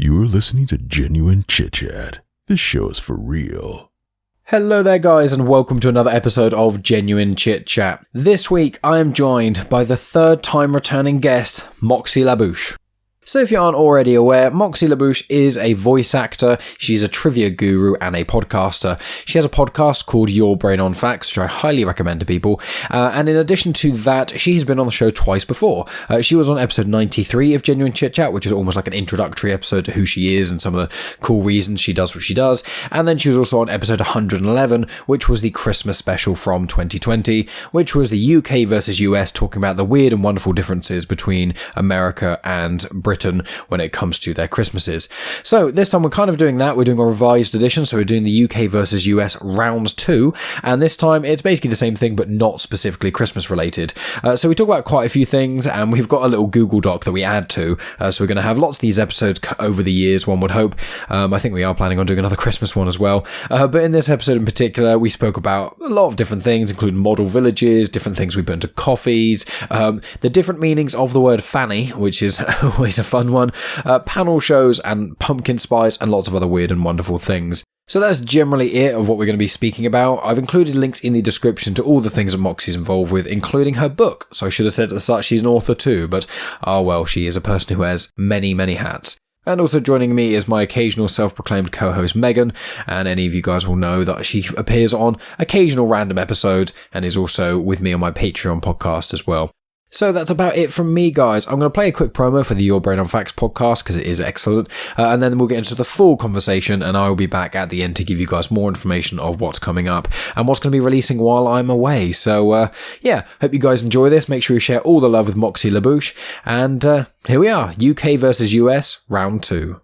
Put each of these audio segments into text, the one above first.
You're listening to Genuine Chit-Chat. This show is for real. Hello there guys, and welcome to another episode of Genuine Chit-Chat. This week I am joined by the third time returning guest, Moxie LaBouche. So if you aren't already aware, Moxie LaBouche is a voice actor, she's a trivia guru and a podcaster. She has a podcast called Your Brain on Facts, which I highly recommend to people. And in addition to that, she's been on the show twice before. She was on episode 93 of Genuine Chit-Chat, which is almost like an introductory episode to who she is and some of the cool reasons she does what she does. And then she was also on episode 111, which was the Christmas special from 2020, which was the UK versus US, talking about the weird and wonderful differences between America and Britain when it comes to their Christmases. So this time we're kind of doing that. We're doing a revised edition, so we're doing the UK versus US round 2, and this time it's basically the same thing but not specifically Christmas related. So we talk about quite a few things, and we've got a little Google Doc that we add to, so we're going to have lots of these episodes over the years, one would hope. I think we are planning on doing another Christmas one as well, but in this episode in particular we spoke about a lot of different things, including model villages, different things we put into coffees, the different meanings of the word Fanny, which is always a fun one, panel shows and pumpkin spice and lots of other weird and wonderful things. So that's generally it of what we're going to be speaking about. I've included links in the description to all the things that Moxie's involved with, including her book. So I should have said at the start she's an author too, but well, she is a person who wears many, many hats. And also joining me is my occasional self-proclaimed co-host Megan, and any of you guys will know that she appears on occasional random episodes and is also with me on my Patreon podcast as well. So that's about it from me, guys. I'm going to play a quick promo for the Your Brain on Facts podcast because it is excellent, and then we'll get into the full conversation, and I will be back at the end to give you guys more information of what's coming up and what's going to be releasing while I'm away. So yeah, hope you guys enjoy this. Make sure you share all the love with Moxie LaBouche, and here we are, UK versus US, round 2.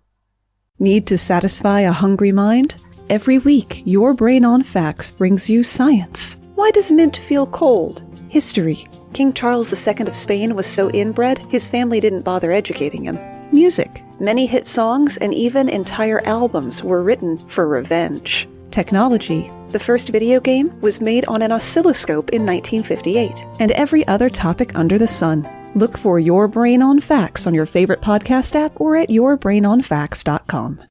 Need to satisfy a hungry mind? Every week, Your Brain on Facts brings you science. Why does mint feel cold? History. King Charles II of Spain was so inbred, his family didn't bother educating him. Music. Many hit songs and even entire albums were written for revenge. Technology. The first video game was made on an oscilloscope in 1958. And every other topic under the sun. Look for Your Brain on Facts on your favorite podcast app or at yourbrainonfacts.com.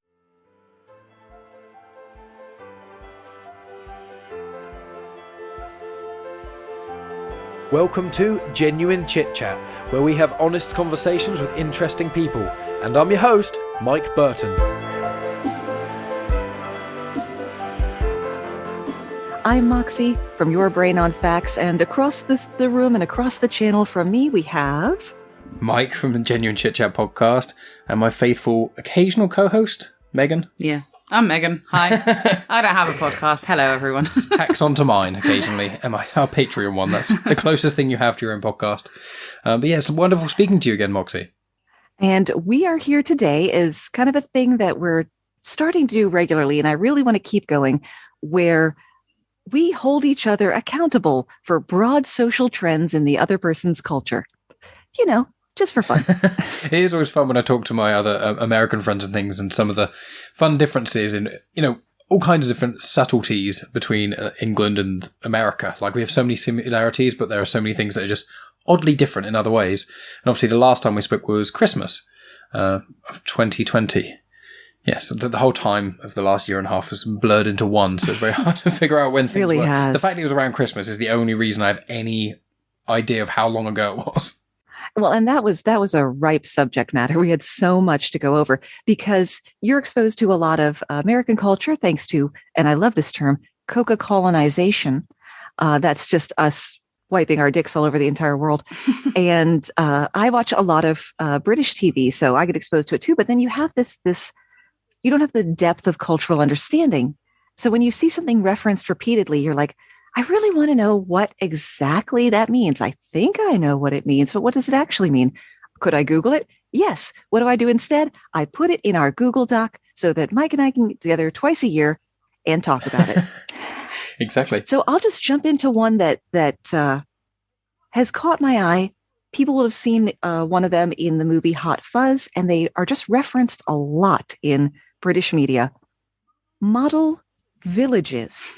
Welcome to Genuine Chit-Chat, where we have honest conversations with interesting people. And I'm your host, Mike Burton. I'm Moxie from Your Brain on Facts, and across the room and across the channel from me we have... Mike from the Genuine Chit-Chat podcast, and my faithful occasional co-host, Megan. Yeah. I'm Megan. Hi. I don't have a podcast. Hello, everyone. Tax onto mine occasionally. Our Patreon one. That's the closest thing you have to your own podcast. But yeah, it's wonderful speaking to you again, Moxie. And we are here today is kind of a thing that we're starting to do regularly, and I really want to keep going, where we hold each other accountable for broad social trends in the other person's culture. You know, just for fun. It is always fun when I talk to my other American friends and things, and some of the fun differences in, you know, all kinds of different subtleties between England and America. Like, we have so many similarities, but there are so many things that are just oddly different in other ways. And obviously the last time we spoke was Christmas of 2020. Yes, the whole time of the last year and a half has blurred into one, so it's very hard to figure out when things really were. Has. The fact that it was around Christmas is the only reason I have any idea of how long ago it was. Well, and that was a ripe subject matter. We had so much to go over because you're exposed to a lot of American culture thanks to, and I love this term, Coca-colonization. That's just us wiping our dicks all over the entire world. And I watch a lot of British TV, so I get exposed to it too. But then you have this, you don't have the depth of cultural understanding. So when you see something referenced repeatedly, you're like, I really want to know what exactly that means. I think I know what it means, but what does it actually mean? Could I Google it? Yes. What do I do instead? I put it in our Google Doc so that Mike and I can get together twice a year and talk about it. Exactly. So I'll just jump into one that has caught my eye. People will have seen one of them in the movie Hot Fuzz, and they are just referenced a lot in British media. Model villages.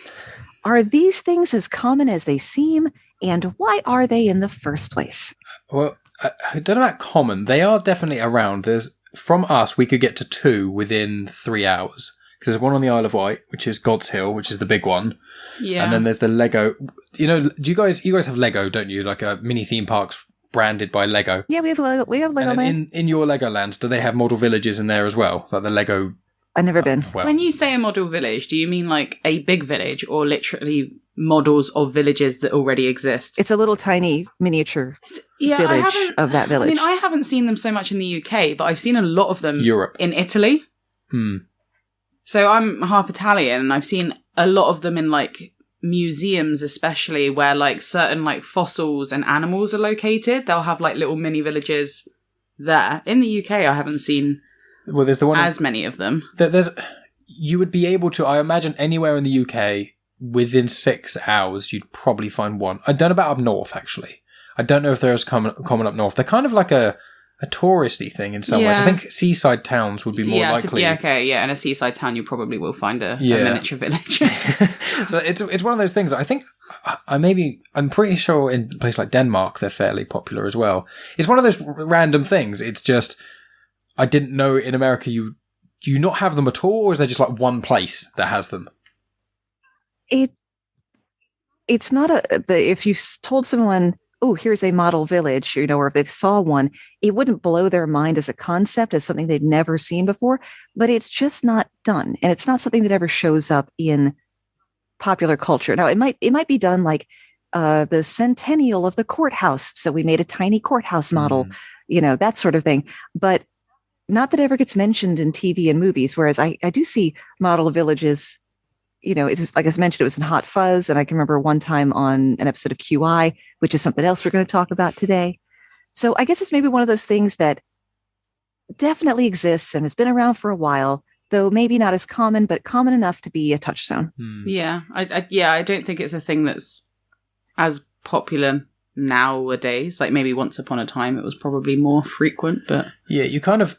Are these things as common as they seem, and why are they in the first place? Well, I don't know about common. They are definitely around. There's from us, we could get to 2 within 3 hours. Because there's one on the Isle of Wight, which is God's Hill, which is the big one. Yeah. And then there's the Lego. You know, you guys have Lego, don't you? Like mini theme parks branded by Lego. Yeah, we have Legoland. In your Legolands, do they have model villages in there as well? Like the Lego. I've never been. Well, When you say a model village, do you mean like a big village or literally models of villages that already exist? It's a little tiny miniature village of that village. I mean, I haven't seen them so much in the UK, but I've seen a lot of them Europe. in Italy. So I'm half Italian, and I've seen a lot of them in like museums, especially where like certain like fossils and animals are located. They'll have like little mini villages there. In the UK, I haven't seen there's the one as many of them. You would be able to, I imagine, anywhere in the UK within 6 hours, you'd probably find one. I don't know about up north, actually. I don't know if they're as common up north. They're kind of like a touristy thing in some ways. I think seaside towns would be more likely. In a seaside town, you probably will find a miniature village. So it's one of those things. I think I'm pretty sure in places like Denmark they're fairly popular as well. It's one of those random things. It's just I didn't know in America do you not have them at all, or is there just like one place that has them? It's not if you told someone, oh, here's a model village, or if they saw one, it wouldn't blow their mind as a concept, as something they'd never seen before, but it's just not done. And it's not something that ever shows up in popular culture. Now, it might be done like the centennial of the courthouse. So we made a tiny courthouse model, that sort of thing. But not that ever gets mentioned in TV and movies, whereas I do see model villages. It's just, like I mentioned, it was in Hot Fuzz. And I can remember one time on an episode of QI, which is something else we're going to talk about today. So I guess it's maybe one of those things that definitely exists and has been around for a while, though maybe not as common, but common enough to be a touchstone. Yeah. I don't think it's a thing that's as popular nowadays. Like maybe once upon a time it was probably more frequent, but... Yeah, you kind of...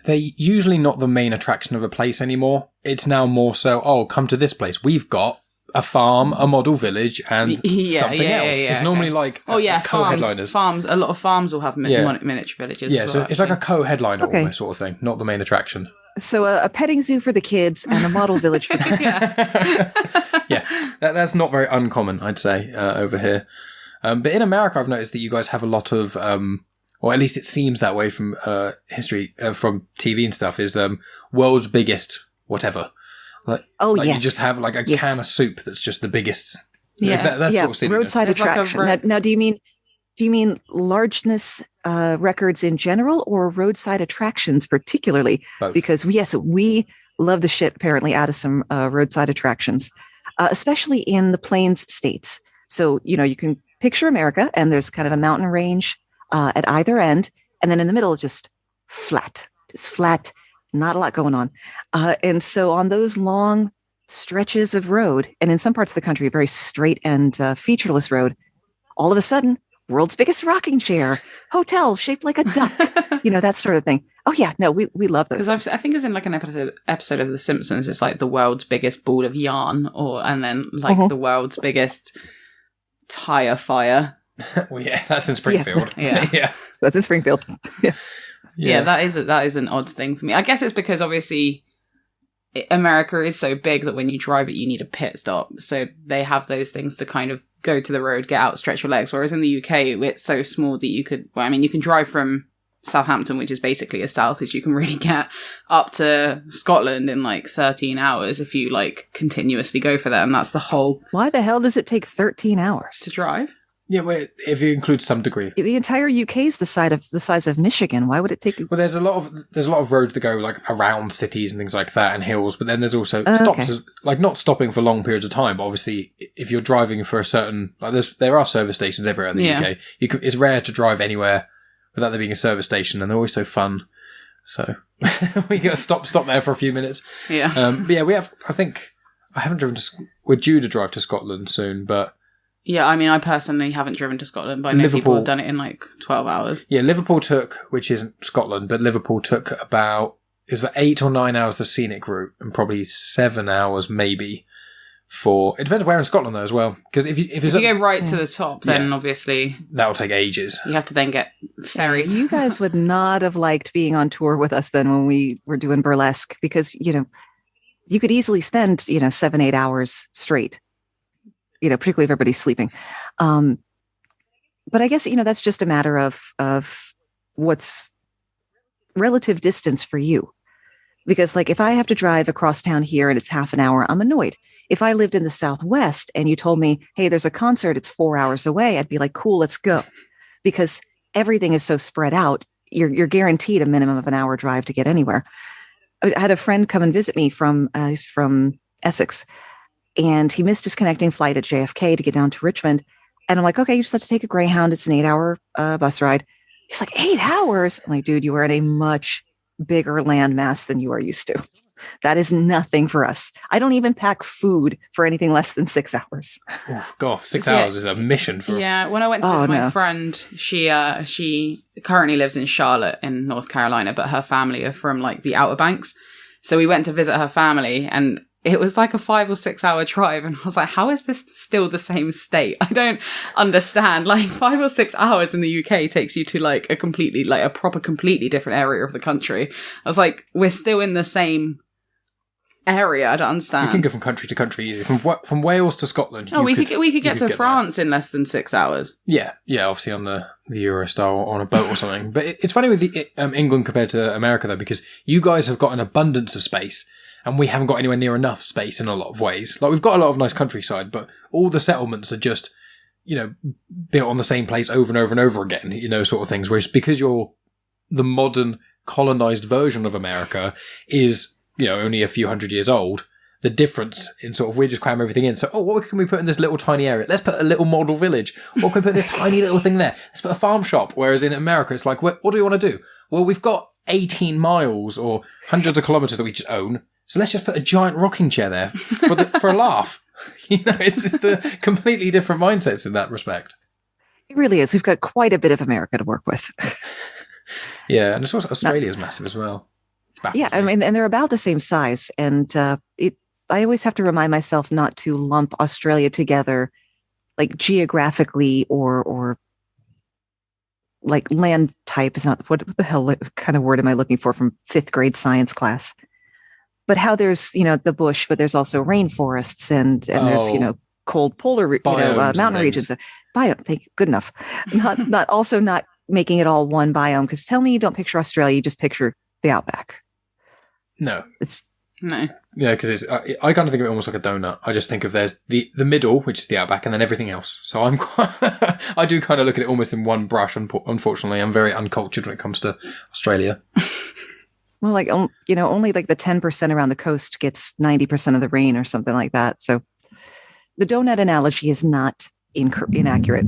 They're usually not the main attraction of a place anymore. It's now more so, come to this place. We've got a farm, a model village, and something else. It's normally like co-headliners. Farms. A lot of farms will have miniature villages. Yeah, as so well, it's like a co-headliner almost sort of thing, not the main attraction. So a petting zoo for the kids and a model village for them. That's not very uncommon, I'd say, over here. But in America, I've noticed that you guys have a lot of... or at least it seems that way from history, from TV and stuff, is world's biggest whatever. You just have like a can of soup that's just the biggest. Yeah, that's sort of silliness. Roadside attraction. Now, do you mean largeness records in general, or roadside attractions particularly? Both. Because we love the shit apparently out of some roadside attractions, especially in the Plains states. So you can picture America, and there's kind of a mountain range at either end, and then in the middle is just flat, not a lot going on. And so on those long stretches of road, and in some parts of the country, a very straight and featureless road, all of a sudden, world's biggest rocking chair, hotel shaped like a duck, that sort of thing. Oh yeah, no, we love those. Because I think it's in like an episode of The Simpsons, it's like the world's biggest ball of yarn, and then like the world's biggest tire fire. Well, yeah, that's in Springfield. Yeah. That's in Springfield. Yeah, that is an odd thing for me. I guess it's because obviously America is so big that when you drive it, you need a pit stop. So they have those things to kind of go to the road, get out, stretch your legs. Whereas in the UK, it's so small that you can drive from Southampton, which is basically as south as you can really get, up to Scotland in like 13 hours if you like continuously go for that. And that's the whole... Why the hell does it take 13 hours? To drive? Yeah, well, if you include some degree. The entire UK is the size of Michigan. Why would it take? Well, there's a lot of roads that go like around cities and things like that, and hills. But then there's also stops, like not stopping for long periods of time. But obviously, if you're driving for a certain, there are service stations everywhere in the UK. It's rare to drive anywhere without there being a service station, and they're always so fun. So we got to stop there for a few minutes. Yeah. But yeah, we have. I think I haven't driven to. We're due to drive to Scotland soon, but. Yeah, I mean, I personally haven't driven to Scotland, but I know people have done it in like 12 hours. Yeah, Liverpool took, which isn't Scotland, but Liverpool took it was 8 or 9 hours the scenic route, and probably 7 hours maybe It depends where in Scotland though as well, because if you go right to the top, then obviously that'll take ages. You have to then get ferries. You guys would not have liked being on tour with us then when we were doing burlesque, because you could easily spend 7-8 hours straight, particularly if everybody's sleeping. But I guess that's just a matter of what's relative distance for you. Because like if I have to drive across town here and it's half an hour, I'm annoyed. If I lived in the Southwest and you told me, hey, there's a concert, it's 4 hours away, I'd be like, cool, let's go. Because everything is so spread out. You're guaranteed a minimum of an hour drive to get anywhere. I had a friend come and visit me he's from Essex, and he missed his connecting flight at JFK to get down to Richmond. And I'm like, okay, you just have to take a Greyhound. It's an 8-hour bus ride. He's like, 8 hours? I'm like, dude, you are in a much bigger landmass than you are used to. That is nothing for us. I don't even pack food for anything less than 6 hours. Oh, God, 6 hours is a mission for... Yeah, when I went to visit my friend, she currently lives in Charlotte in North Carolina, but her family are from like the Outer Banks. So we went to visit her family, and it was like a 5 or 6 hour drive. And I was like, how is this still the same state? I don't understand. Like 5 or 6 hours in the UK takes you to like a completely different area of the country. I was like, we're still in the same area. I don't understand. You can go from country to country easy. From Wales to Scotland. We could get to France in less than 6 hours. Yeah, obviously on the Eurostar or on a boat or something. But it's funny with England compared to America though, because you guys have got an abundance of space and we haven't got anywhere near enough space in a lot of ways. Like we've got a lot of nice countryside, but all the settlements are just, built on the same place over and over and over again, sort of things. Whereas because you're the modern colonized version of America is, only a few hundred years old, the difference in sort of, we just cram everything in. So, what can we put in this little tiny area? Let's put a little model village. What can we put in this tiny little thing there? Let's put a farm shop. Whereas in America, it's like, what do we want to do? Well, we've got 18 miles or hundreds of kilometers that we just own. So let's just put a giant rocking chair there for a laugh. It's just the completely different mindsets in that respect. It really is. We've got quite a bit of America to work with. Yeah, and it's also Australia's massive as well. Yeah, I mean, and they're about the same size. And I always have to remind myself not to lump Australia together, like geographically or like land type is not, what the hell kind of word am I looking for from 5th grade science class? But how there's, the bush, but there's also rainforests and there's, cold polar, mountain regions. Biome, good enough. Not making it all one biome, because tell me you don't picture Australia, you just picture the outback. No. No. Yeah, because I kind of think of it almost like a donut. I just think of there's the middle, which is the outback, and then everything else. So I do kind of look at it almost in one brush. Unfortunately, I'm very uncultured when it comes to Australia. Well, like, only like the 10% around the coast gets 90% of the rain or something like that. So the donut analogy is not inaccurate.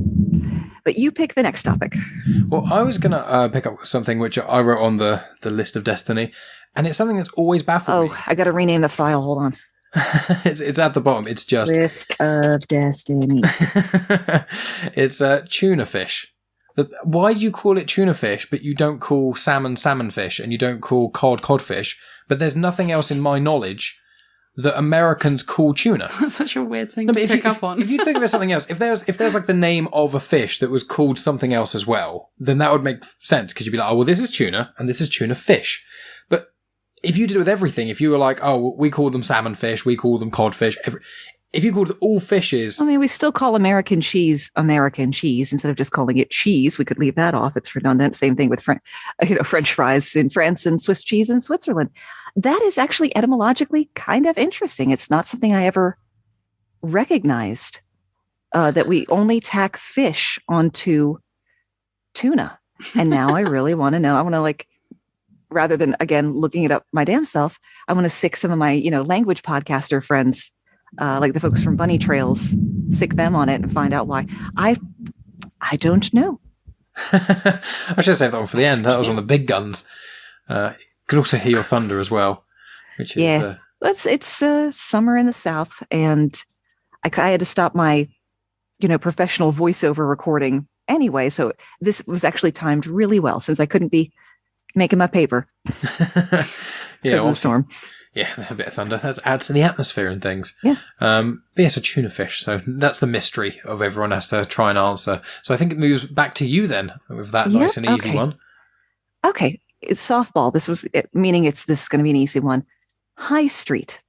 But you pick the next topic. Well, I was going to pick up something which I wrote on the list of destiny, and it's something that's always baffled me. Oh, I got to rename the file. Hold on. It's at the bottom. It's just list of destiny. It's tuna fish. Why do you call it tuna fish, but you don't call salmon fish, and you don't call cod fish? But there's nothing else in my knowledge that Americans call tuna. That's such a weird thing to pick up on. If you think there's something else, if there's like the name of a fish that was called something else as well, then that would make sense, because you'd be like, oh, well, this is tuna and this is tuna fish. But if you did it with everything, if you were like, oh, we call them salmon fish, we call them codfish, if you called all fishes... I mean, we still call American cheese instead of just calling it cheese. We could leave that off. It's redundant. Same thing with French fries in France and Swiss cheese in Switzerland. That is actually etymologically kind of interesting. It's not something I ever recognized, that we only tack fish onto tuna. And now I really want to know. I want to rather than, again, looking it up my damn self, I want to sick some of my, language podcaster friends, like the folks from Bunny Trails, sick them on it and find out why. I don't know. I should have saved that one for the end. That was one of the big guns. Could also hear your thunder as well, which is it's summer in the South, and I had to stop my professional voiceover recording anyway, so this was actually timed really well since I couldn't be making my paper. Yeah, the storm. Yeah, a bit of thunder. That adds to the atmosphere and things. Yeah. So tuna fish. So that's the mystery of everyone has to try and answer. So I think it moves back to you then with that nice and easy one. Okay. It's softball. This is going to be an easy one. High Street.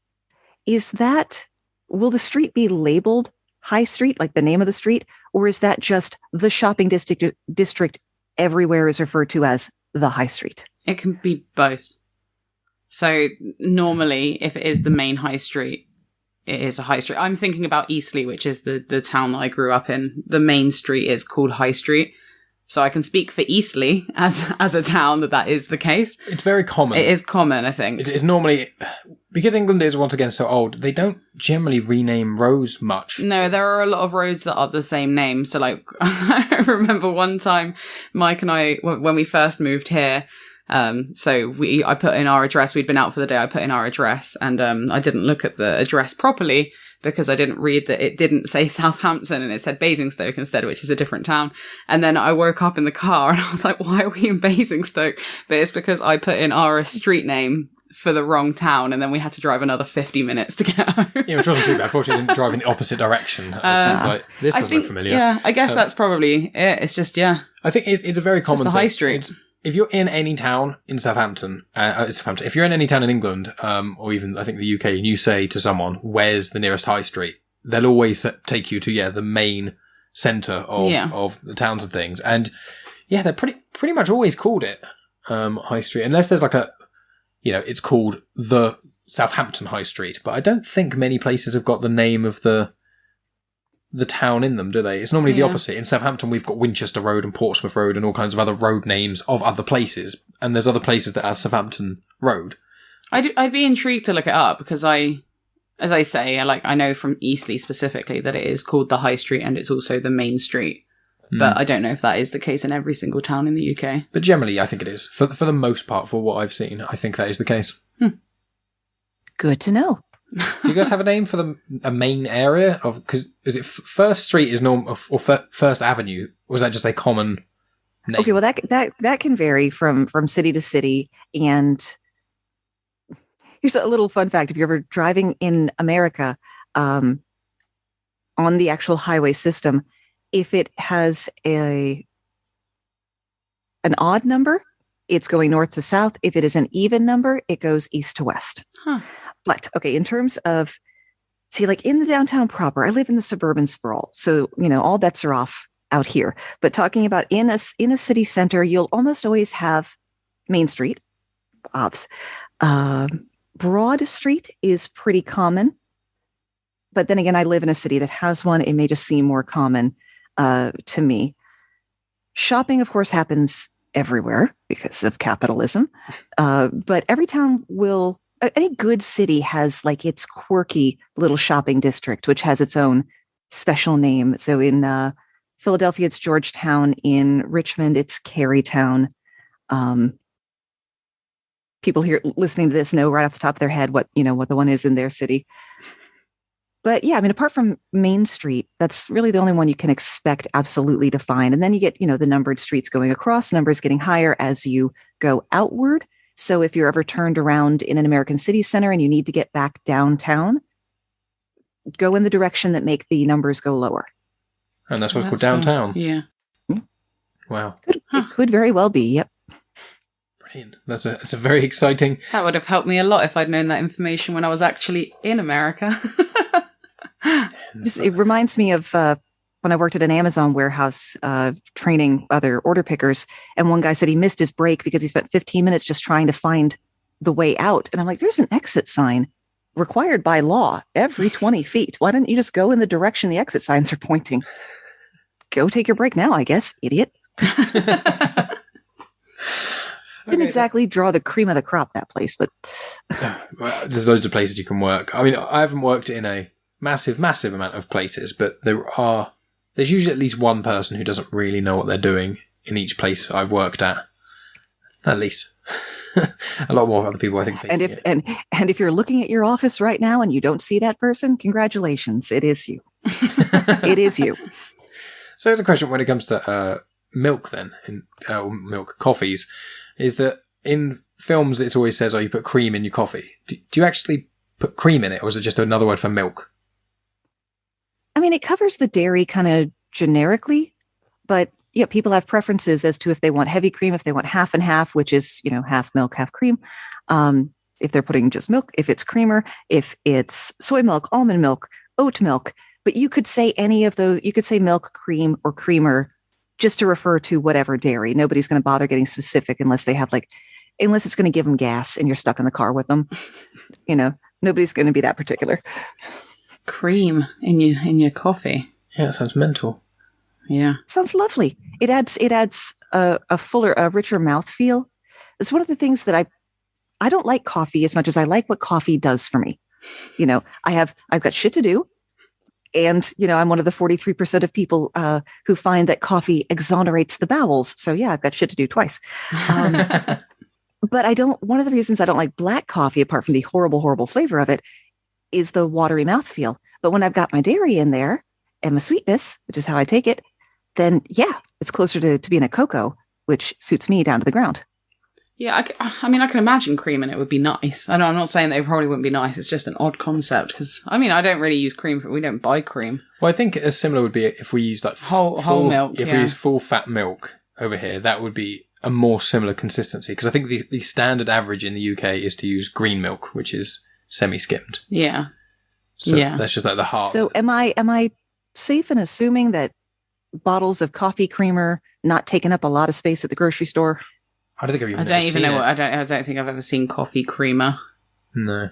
Will the street be labeled High Street, like the name of the street? Or is that just the shopping district everywhere is referred to as the High Street? It can be both. So normally, if it is the main high street, it is a high street. I'm thinking about Eastleigh, which is the town that I grew up in. The main street is called High Street. So I can speak for Eastleigh as a town that is the case. It's very common. It is common, I think. It's normally, because England is once again so old, they don't generally rename roads much. No, there are a lot of roads that are the same name. So like, I remember one time Mike and I, when we first moved here, I put in our address. We'd been out for the day. I put in our address, and I didn't look at the address properly because I didn't read that it didn't say Southampton and it said Basingstoke instead, which is a different town. And then I woke up in the car and I was like, why are we in Basingstoke? But it's because I put in our street name for the wrong town, and then we had to drive another 50 minutes to get home. Yeah, which wasn't too bad. Fortunately, I didn't drive in the opposite direction. This doesn't look familiar. Yeah, I guess that's probably it. It's just, I think it's a very common thing. The high street. If you're in any town in Southampton, if you're in any town in England, or even I think the UK, and you say to someone, "Where's the nearest high street?" they'll always take you to the main centre of the towns and things. And they're pretty much always called it High Street, unless there's like it's called the Southampton High Street. But I don't think many places have got the name of the town in them, do they? It's normally the opposite. In Southampton, we've got Winchester Road and Portsmouth Road and all kinds of other road names of other places. And there's other places that have Southampton Road. I'd be intrigued to look it up because as I say, I know from Eastleigh specifically that it is called the High Street and it's also the main street. But I don't know if that is the case in every single town in the UK. But generally, I think it is. For the most part, for what I've seen, I think that is the case. Good to know. Do you guys have a name for a main area because is it First Street is normal or First Avenue? Or is that just a common name? Okay, well that can vary from city to city. And here's a little fun fact: if you're ever driving in America, on the actual highway system, if it has an odd number, it's going north to south. If it is an even number, it goes east to west. Huh. But, okay, in terms of, in the downtown proper, I live in the suburban sprawl. So, all bets are off out here. But talking about in a city center, you'll almost always have Main Street. Broad Street is pretty common. But then again, I live in a city that has one. It may just seem more common to me. Shopping, of course, happens everywhere because of capitalism. But every town will... Any good city has its quirky little shopping district, which has its own special name. So in Philadelphia, it's Georgetown. In Richmond, it's Carytown. People here listening to this know right off the top of their head what the one is in their city. But apart from Main Street, that's really the only one you can expect absolutely to find. And then you get, the numbered streets going across, numbers getting higher as you go outward. So if you're ever turned around in an American city center and you need to get back downtown, go in the direction that make the numbers go lower. And that's what's called downtown. Cool. Yeah. Wow. It could very well be. Yep. Brilliant. That's a very exciting. That would have helped me a lot if I'd known that information when I was actually in America. It reminds me of when I worked at an Amazon warehouse training other order pickers, and one guy said he missed his break because he spent 15 minutes just trying to find the way out. And I'm like, there's an exit sign required by law every 20 feet. Why don't you just go in the direction the exit signs are pointing? Go take your break now, I guess, idiot. Didn't exactly draw the cream of the crop, that place, but... Well, there's loads of places you can work. I haven't worked in a massive amount of places, but there's usually at least one person who doesn't really know what they're doing in each place I've worked at. At least. A lot more other people, I think. And if you're looking at your office right now and you don't see that person, congratulations. It is you. It is you. So here's a question when it comes to milk then, milk coffees, is that in films, it always says, oh, you put cream in your coffee. Do you actually put cream in it, or is it just another word for milk? I mean, it covers the dairy kind of generically, but yeah, people have preferences as to if they want heavy cream, if they want half and half, which is, half milk, half cream. If they're putting just milk, if it's creamer, if it's soy milk, almond milk, oat milk. But you could say any of those, you could say milk, cream, or creamer just to refer to whatever dairy. Nobody's going to bother getting specific unless they have unless it's going to give them gas and you're stuck in the car with them. Nobody's going to be that particular. Cream in your coffee. Yeah, that sounds mental. Yeah. Sounds lovely. It adds a fuller, a richer mouthfeel. It's one of the things that I don't like coffee as much as I like what coffee does for me. I've got shit to do. And, I'm one of the 43% of people who find that coffee exonerates the bowels. So yeah, I've got shit to do twice. But one of the reasons I don't like black coffee, apart from the horrible, horrible flavor of it, is the watery mouthfeel. But when I've got my dairy in there and my sweetness, which is how I take it, then yeah, it's closer to being a cocoa, which suits me down to the ground. Yeah, I mean, I can imagine cream in it would be nice. I know I'm not saying that it probably wouldn't be nice. It's just an odd concept because, I don't really use cream. We don't buy cream. Well, I think a similar would be if we used whole milk. If we use full fat milk over here, that would be a more similar consistency because I think the standard average in the UK is to use green milk, which is semi-skimmed. Yeah. So that's just like the heart. So am I safe in assuming that bottles of coffee creamer not taking up a lot of space at the grocery store? I don't think I've even. I don't think I've ever seen coffee creamer. No.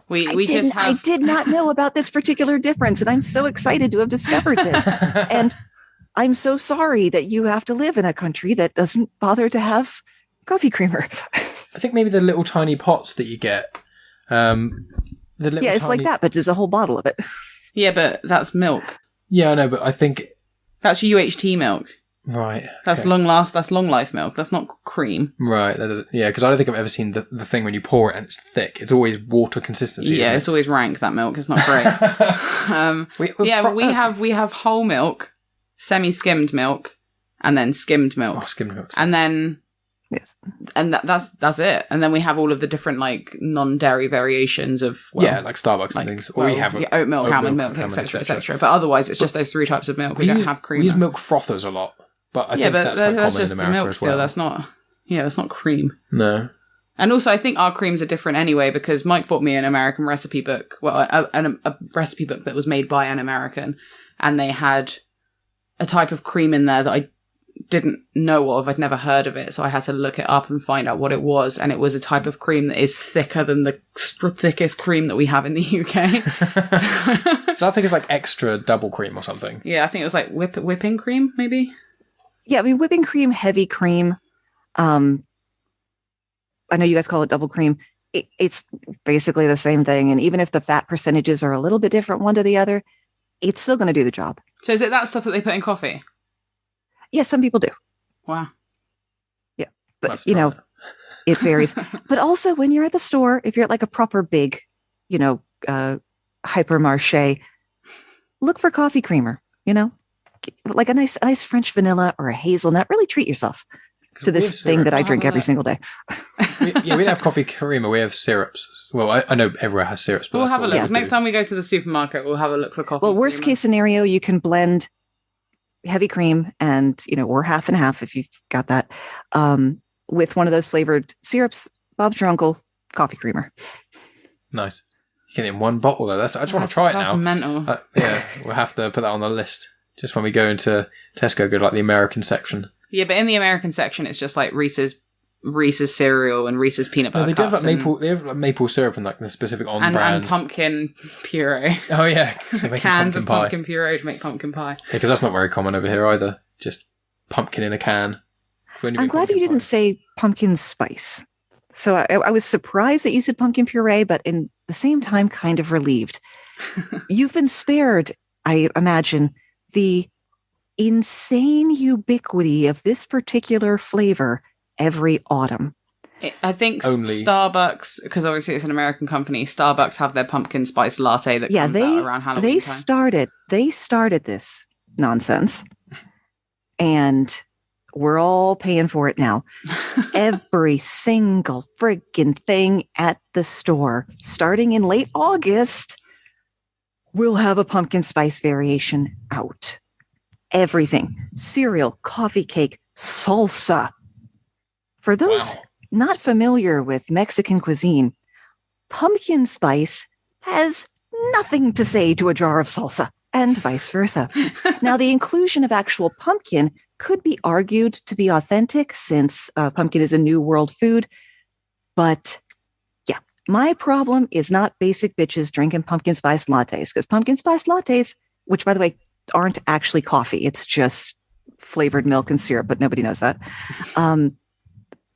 I did not know about this particular difference, and I'm so excited to have discovered this. And I'm so sorry that you have to live in a country that doesn't bother to have coffee creamer. I think maybe the little tiny pots that you get. It's like that, but there's a whole bottle of it. Yeah, but that's milk. Yeah, I know, but I think that's UHT milk. Right. That's okay. That's long life milk. That's not cream. Right. Because I don't think I've ever seen the thing when you pour it and it's thick. It's always water consistency. Yeah, it's always rank, that milk. It's not great. We have whole milk, semi-skimmed milk, and then skimmed milk. Oh, skimmed milk. And then yes. And that's it. And then we have all of the different non-dairy variations of like Starbucks and things. Or we have oat milk, almond milk, etc., etc. But otherwise, it's just those three types of milk. We don't have cream. We use milk frothers a lot. But I think that's quite common in America milk as well. Still. That's not cream. No. And also, I think our creams are different anyway because Mike bought me an American recipe book. Well, a recipe book that was made by an American, and they had a type of cream in there that I didn't know of. I'd never heard of it, so I had to look it up and find out what it was. And it was a type of cream that is thicker than the thickest cream that we have in the UK. So I think it's like extra double cream or something. Yeah, I think it was like whipping cream, maybe. Yeah, I mean, whipping cream, heavy cream. I know you guys call it double cream. It's basically the same thing. And even if the fat percentages are a little bit different one to the other, it's still going to do the job. So is it that stuff that they put in coffee? Yeah, some people do. Wow. Yeah, but, it varies. But also when you're at the store, if you're at like a proper big, hypermarché, look for coffee creamer, like a nice French vanilla or a hazelnut. Really treat yourself to this thing that I drink every single day. we don't have coffee creamer. We have syrups. Well, I know everywhere has syrups, but we'll have a look. Next time we go to the supermarket, we'll have a look for coffee. Well, worst case scenario, you can blend heavy cream and, or half and half if you've got that, with one of those flavored syrups. Bob's your uncle, coffee creamer. Nice. You can in one bottle though. I just want to try it now. That's mental. We'll have to put that on the list. Just when we go into Tesco, go to like the American section. Yeah, but in the American section, it's just like Reese's cereal and Reese's peanut butter. No, they have like maple syrup and like the specific brand and pumpkin puree. Oh yeah, cans of pumpkin puree to make pumpkin pie. Yeah, because that's not very common over here either. Just pumpkin in a can. I'm glad you didn't say pumpkin spice. So I was surprised that you said pumpkin puree, but in the same time, kind of relieved. You've been spared, I imagine, the insane ubiquity of this particular flavor every autumn. I think Starbucks, because obviously it's an American company, Starbucks have their pumpkin spice latte that comes out around Halloween time. They started this nonsense. And we're all paying for it now. Every single friggin' thing at the store, starting in late August, will have a pumpkin spice variation out. Everything. Cereal, coffee cake, salsa. For those not familiar with Mexican cuisine, pumpkin spice has nothing to say to a jar of salsa, and vice versa. Now, the inclusion of actual pumpkin could be argued to be authentic since pumpkin is a new world food. But yeah, my problem is not basic bitches drinking pumpkin spice lattes, because pumpkin spice lattes, which by the way, aren't actually coffee. It's just flavored milk and syrup, but nobody knows that.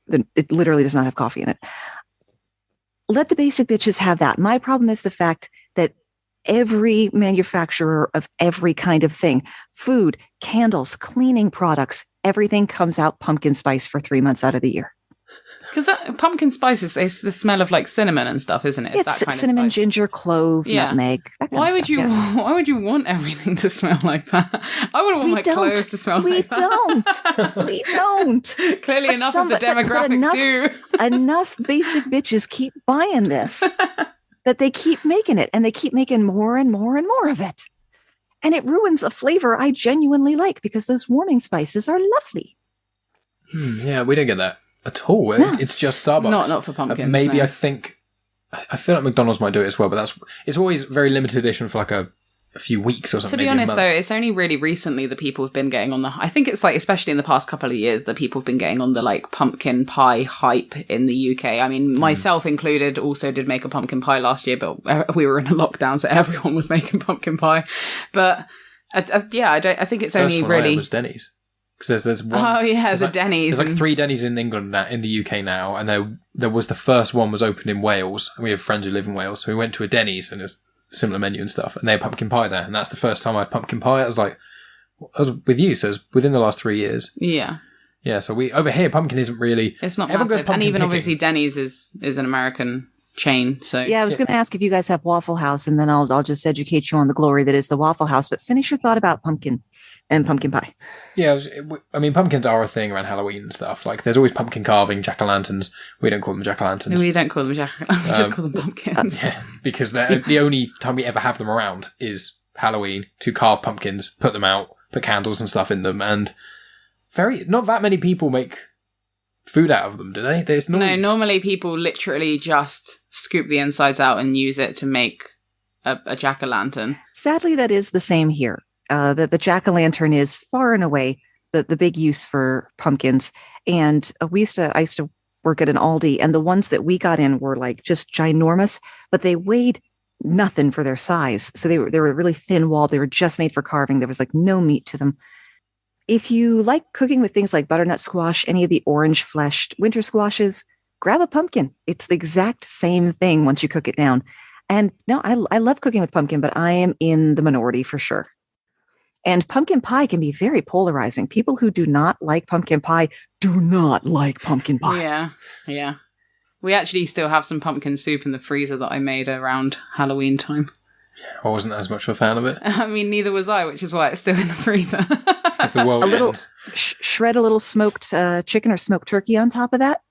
It literally does not have coffee in it. Let the basic bitches have that. My problem is the fact that every manufacturer of every kind of thing, food, candles, cleaning products, everything comes out pumpkin spice for 3 months out of the year. Because pumpkin spice is the smell of like cinnamon and stuff, isn't it? It's that kind cinnamon, of spice. Ginger, clove, nutmeg. That kind Why of would stuff, you? yeah. Why would you want everything to smell like that? I wouldn't want my clothes to smell like that. We don't. Clearly, enough of the demographic do. Enough basic bitches keep buying this that they keep making it, and they keep making more and more and more of it, and it ruins a flavor I genuinely like because those warming spices are lovely. Yeah, we don't get that at all. No. It's just Starbucks. Not for pumpkins. Maybe no. I feel like McDonald's might do it as well, but it's always very limited edition for like a few weeks or something. To be honest, though, it's only really recently that people have been getting on I think it's like, especially in the past couple of years, that people have been getting on the like pumpkin pie hype in the UK. I mean, myself included, also did make a pumpkin pie last year, but we were in a lockdown, so everyone was making pumpkin pie. But I think it's only really. It was Denny's. Because there's one. Oh yeah, the like, Denny's. There's like 3 Denny's in England now, in the UK now, and there was the first one was opened in Wales, and we have friends who live in Wales, so we went to a Denny's and it's similar menu and stuff, and they had pumpkin pie there, and that's the first time I had pumpkin pie. I was with you, so it was within the last 3 years. Yeah. Yeah, so we over here pumpkin isn't really. It's not everyone goes massive, and even picking. obviously Denny's is an American chain. So yeah, I was going to ask if you guys have Waffle House, and then I'll just educate you on the glory that is the Waffle House. But finish your thought about pumpkin and pumpkin pie. Yeah, I mean, pumpkins are a thing around Halloween and stuff. Like, there's always pumpkin carving, jack-o'-lanterns. We don't call them jack-o'-lanterns. We don't call them we just call them pumpkins. Yeah, because the only time we ever have them around is Halloween, to carve pumpkins, put them out, put candles and stuff in them, and not that many people make food out of them, do they? No, normally people literally just scoop the insides out and use it to make a jack-o'-lantern. Sadly, that is the same here. The jack-o'-lantern is far and away the big use for pumpkins. And I used to work at an Aldi, and the ones that we got in were like just ginormous, but they weighed nothing for their size. So they were really thin-walled. They were just made for carving. There was like no meat to them. If you like cooking with things like butternut squash, any of the orange-fleshed winter squashes, grab a pumpkin. It's the exact same thing once you cook it down. And no, I love cooking with pumpkin, but I am in the minority for sure. And pumpkin pie can be very polarizing. People who do not like pumpkin pie do not like pumpkin pie. Yeah. We actually still have some pumpkin soup in the freezer that I made around Halloween time. I wasn't as much of a fan of it. I mean, neither was I, which is why it's still in the freezer. It's the world shred a little smoked chicken or smoked turkey on top of that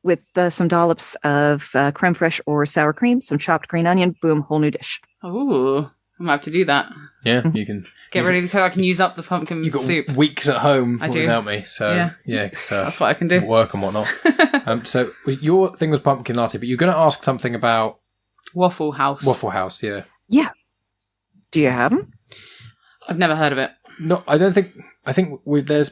with some dollops of creme fraiche or sour cream, some chopped green onion, boom, whole new dish. Ooh. I'm going to have to do that. Yeah, you can. Get ready because I can use up the pumpkin soup. Weeks at home I do. without me. So, yeah that's what I can do. Work and whatnot. So, your thing was pumpkin latte, but you're going to ask something about... Waffle House. Waffle House, yeah. Yeah. Do you have them? I've never heard of it. No, I don't think... I think we don't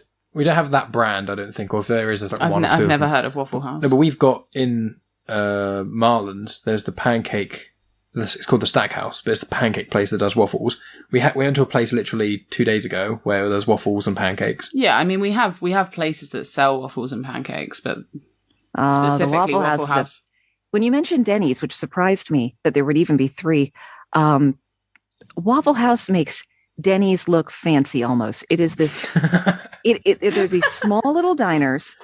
have that brand, I don't think. Or if there is, there's like one or two. I've never heard of Waffle House. No, but we've got in Marlins, there's the pancake... It's called the Stackhouse, but it's the pancake place that does waffles. We went to a place literally 2 days ago where there's waffles and pancakes. Yeah, I mean we have places that sell waffles and pancakes, but specifically the Waffle House. When you mentioned Denny's, which surprised me that there would even be 3, Waffle House makes Denny's look fancy almost. It is this. There's these small little diners.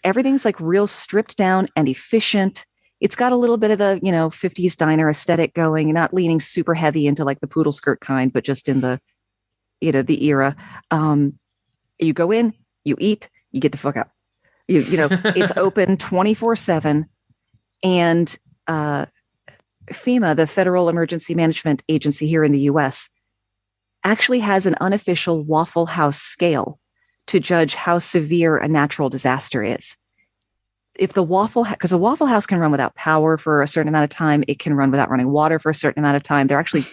Everything's like real stripped down and efficient. It's got a little bit of the, 50s diner aesthetic going, not leaning super heavy into like the poodle skirt kind, but just in the, the era. You go in, you eat, you get the fuck out. You know, it's open 24/7, and FEMA, the Federal Emergency Management Agency here in the U.S., actually has an unofficial Waffle House scale to judge how severe a natural disaster is. If the because a Waffle House can run without power for a certain amount of time, it can run without running water for a certain amount of time. They're actually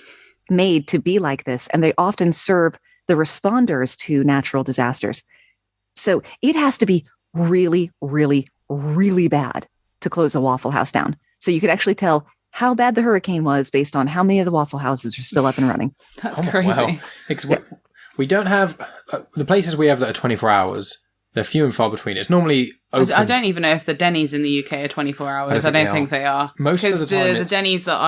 made to be like this, and they often serve the responders to natural disasters. So it has to be really, really, really bad to close a Waffle House down. So you could actually tell how bad the hurricane was based on how many of the Waffle Houses are still up and running. That's crazy. Wow. We don't have the places we have that are 24 hours. They're few and far between. It's normally open. I don't even know if the Denny's in the UK are 24 hours. I don't think they are. Most of the time, the Denny's that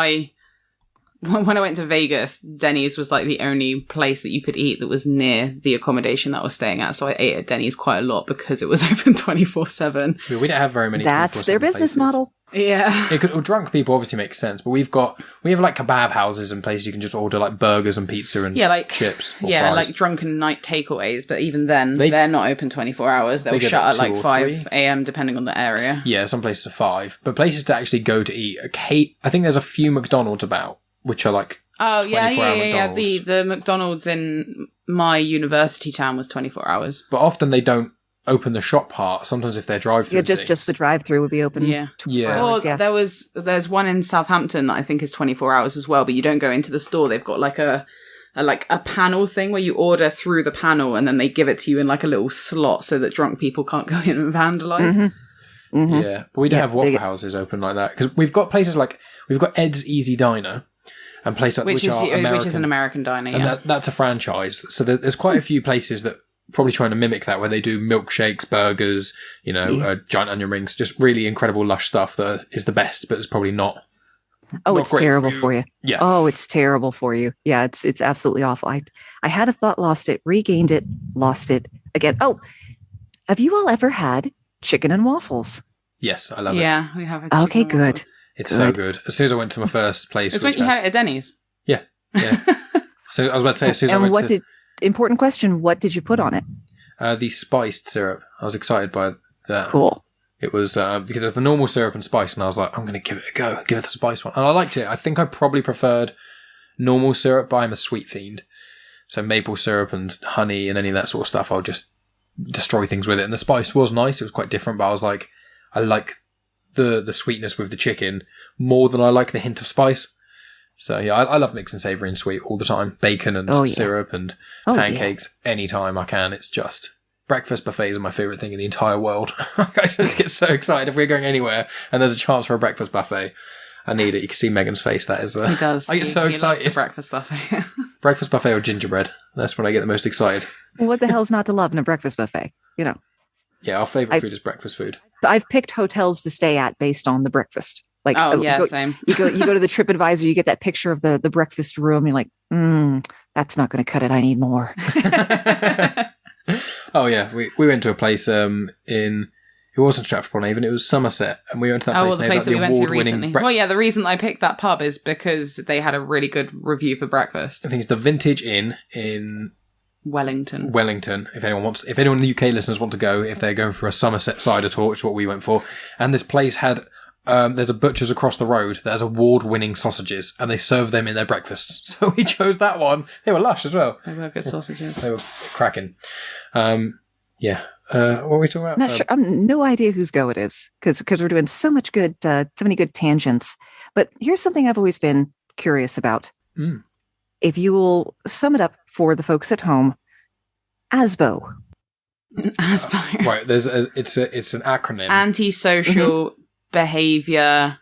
when I went to Vegas, Denny's was like the only place that you could eat that was near the accommodation that I was staying at. So I ate at Denny's quite a lot because it was open 24/7. We don't have very many. That's their business model. Yeah. Drunk people obviously make sense, but we have like kebab houses and places you can just order like burgers and pizza and chips. Yeah, fries. Like drunken night takeaways, but even then, they're not open 24 hours. They'll shut at like 5 a.m. depending on the area. Yeah, some places are 5. But places to actually go to eat, I think there's a few McDonald's about, which are like 24-hour McDonald's. The McDonald's in my university town was 24 hours. But often they don't open the shop part. Sometimes if they're drive-through, just the drive-through would be open. Yeah. Hours, There's one in Southampton that I think is 24 hours as well, but you don't go into the store. They've got like a panel thing where you order through the panel and then they give it to you in like a little slot so that drunk people can't go in and vandalize. Mm-hmm. Mm-hmm. Yeah, but we don't have Waffle Houses open like that because we've got places like we've got Ed's Easy Diner and places which is an American diner, and that's a franchise. So there's quite a few places that probably trying to mimic that, where they do milkshakes, burgers, giant onion rings, just really incredible lush stuff that is the best, but it's probably not. Oh, it's terrible for you. Yeah. Oh, it's terrible for you. Yeah, it's absolutely awful. I had a thought, lost it, regained it, lost it again. Oh, have you all ever had chicken and waffles? Yes, I love it. Yeah, we have. Okay, good. It's so good. As soon as I went to my first place, it's when you had it at Denny's. Yeah. So I was about to say, as soon as I went to... Important question, what did you put on it? The spiced syrup. I was excited by that. Cool. It was because there's the normal syrup and spice, and I was like, I'm going to give it a go, give it the spice one. And I liked it. I think I probably preferred normal syrup, but I'm a sweet fiend. So maple syrup and honey and any of that sort of stuff, I'll just destroy things with it. And the spice was nice. It was quite different, but I was like, I like the sweetness with the chicken more than I like the hint of spice. So yeah, I love mixing savoury and sweet all the time. Bacon and syrup and pancakes anytime I can. It's just breakfast buffets are my favourite thing in the entire world. I just get so excited if we're going anywhere and there's a chance for a breakfast buffet. I need it. You can see Megan's face. That is. He does. I get so excited. Loves the breakfast buffet. Breakfast buffet or gingerbread. That's when I get the most excited. Well, what the hell's not to love in a breakfast buffet? Yeah, our favourite food is breakfast food. I've picked hotels to stay at based on the breakfast. Like, same. You go to the TripAdvisor, you get that picture of the breakfast room. You're like, that's not going to cut it. I need more. Oh yeah, we went to a place it wasn't Stratford-upon-Avon, it was Somerset, and we went to that place. The place that we went to recently. The reason I picked that pub is because they had a really good review for breakfast. I think it's the Vintage Inn in Wellington. If anyone in the UK listeners want to go, if they're going for a Somerset cider tour, which is what we went for, and this place had. There's a butcher's across the road that has award-winning sausages, and they serve them in their breakfasts. So we chose that one. They were lush as well. They were good sausages. They were cracking. What were we talking about? Not sure. No idea whose go it is, because we're doing so much good, so many good tangents. But here's something I've always been curious about. If you will sum it up for the folks at home, ASBO. ASBO. Right. It's an acronym. Antisocial. Behavior.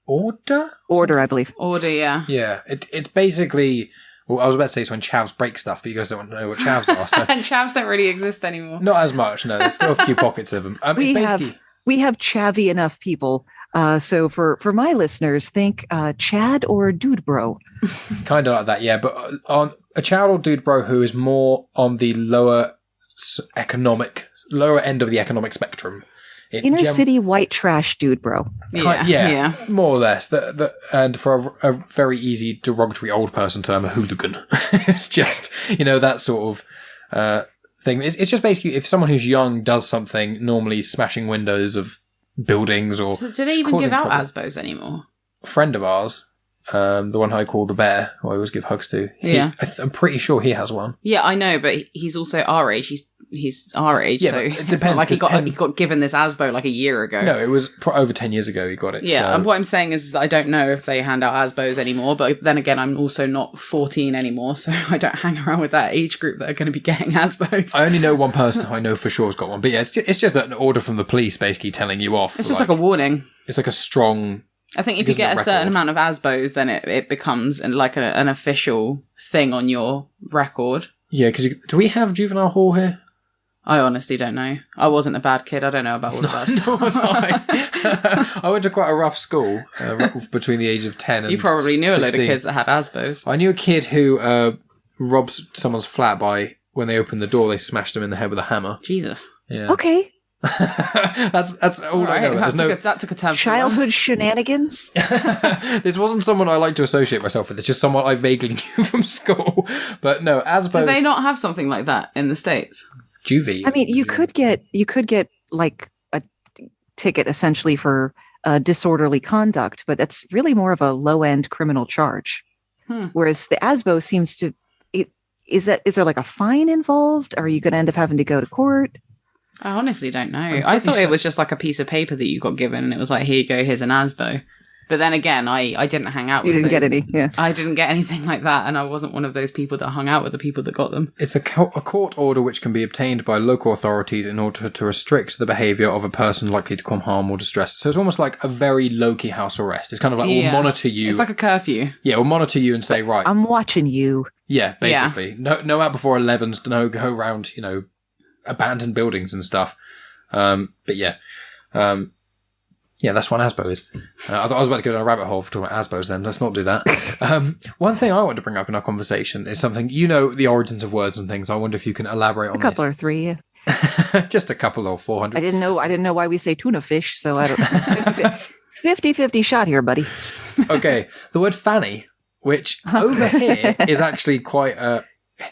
Order, I believe. Order, yeah. Yeah, it's basically... Well, I was about to say it's when chavs break stuff, but you guys don't know what chavs are. So. And chavs don't really exist anymore. Not as much, no. There's still a few pockets of them. We have chavvy enough people. So for my listeners, think Chad or Dude Bro. Kind of like that, yeah. But on a Chad or Dude Bro who is more on the lower end of the economic spectrum. Inner city white trash dude bro. Yeah, more or less. And for a very easy derogatory old person term, a hooligan. It's just, that sort of thing. It's just basically if someone who's young does something, normally smashing windows of buildings or... So do they even give out ASBOs anymore? A friend of ours, the one I call the bear, who I always give hugs to, I'm pretty sure he has one. Yeah, I know, but he's also our age. He's our age, so it depends. It's not like he got given this ASBO like a year ago. No, it was over 10 years ago he got it. Yeah, so. and what I'm saying is that I don't know if they hand out ASBOs anymore, but then again, I'm also not 14 anymore, so I don't hang around with that age group that are going to be getting ASBOs. I only know one person who I know for sure has got one, but yeah, it's just an order from the police basically telling you off. It's just like a warning. It's like a strong... I think if you get a certain amount of ASBOs, then it becomes like an official thing on your record. Yeah, because do we have juvenile hall here? I honestly don't know. I wasn't a bad kid. I don't know about all of us. Nor was I. I went to quite a rough school between the age of 10 and 16. You probably knew a load of kids that had ASBOs. I knew a kid who robs someone's flat by, when they opened the door, they smashed him in the head with a hammer. Jesus. Yeah. Okay. that's all I know. That took a turn. Childhood shenanigans. This wasn't someone I like to associate myself with. It's just someone I vaguely knew from school. But no, ASBOs... Do they not have something like that in the States? Juvie. I mean, you could get like a ticket essentially for disorderly conduct, but that's really more of a low end criminal charge. Whereas the ASBO seems to, is there like a fine involved? Are you going to end up having to go to court? I honestly don't know. I thought it was just like a piece of paper that you got given, and it was like, here you go, here's an ASBO. But then again, I didn't hang out with You didn't get any, yeah. I didn't get anything like that, and I wasn't one of those people that hung out with the people that got them. It's a court order which can be obtained by local authorities in order to restrict the behaviour of a person likely to cause harm or distress. So it's almost like a very low-key house arrest. It's kind of like, we'll monitor you. It's like a curfew. Yeah, we'll monitor you and say, right. I'm watching you. Yeah, basically. Yeah. No out before 11s, no go around, abandoned buildings and stuff. But yeah. Yeah, that's what an ASBO is. I thought I was about to go down a rabbit hole for talking about ASBOs then. Let's not do that. One thing I want to bring up in our conversation is something, the origins of words and things. I wonder if you can elaborate on this. A couple or three, yeah. Just a couple or 400. I didn't know why we say tuna fish, so I don't know. 50-50 shot here, buddy. Okay, the word Fanny, which over here is actually quite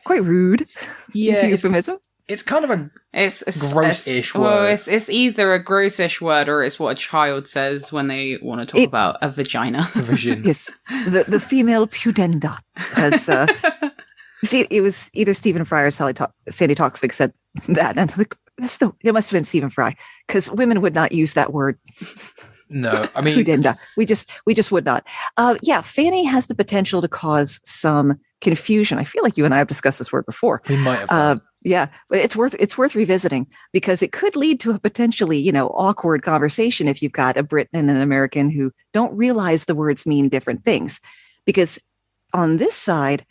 rude. Yeah, euphemism. It's kind of a gross-ish word. Well, it's either a gross-ish word or it's what a child says when they want to talk about a vagina. A vagina. Yes, the female pudenda. As you see, it was either Stephen Fry or Sandy Toksvig said that, and like, it must have been Stephen Fry, because women would not use that word. No, I mean pudenda. We just would not. Yeah, Fanny has the potential to cause some confusion. I feel like you and I have discussed this word before. We might have done. Yeah, but it's worth revisiting, because it could lead to a potentially, awkward conversation if you've got a Brit and an American who don't realize the words mean different things. Because on this side,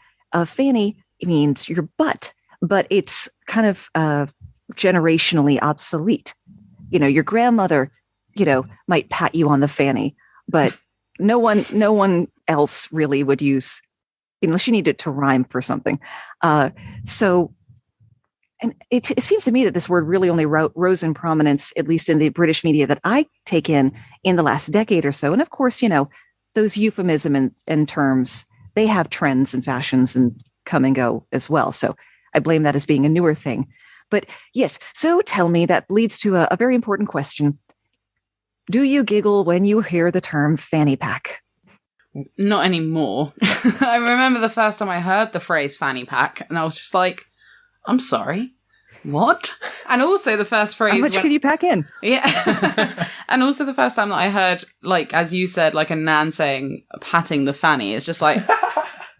Fanny means your butt, but it's kind of generationally obsolete. Your grandmother, might pat you on the fanny, but no one else really would use, unless you need it to rhyme for something. And it seems to me that this word really only rose in prominence, at least in the British media that I take in the last decade or so. And of course, those euphemism and terms, they have trends and fashions and come and go as well. So I blame that as being a newer thing. But yes, so tell me, that leads to a very important question. Do you giggle when you hear the term fanny pack? Not anymore. I remember the first time I heard the phrase fanny pack, and I was just like, I'm sorry, what? And also the first phrase... How much can you pack in? Yeah. And also the first time that I heard, like, as you said, like a nan saying, patting the fanny, it's just like,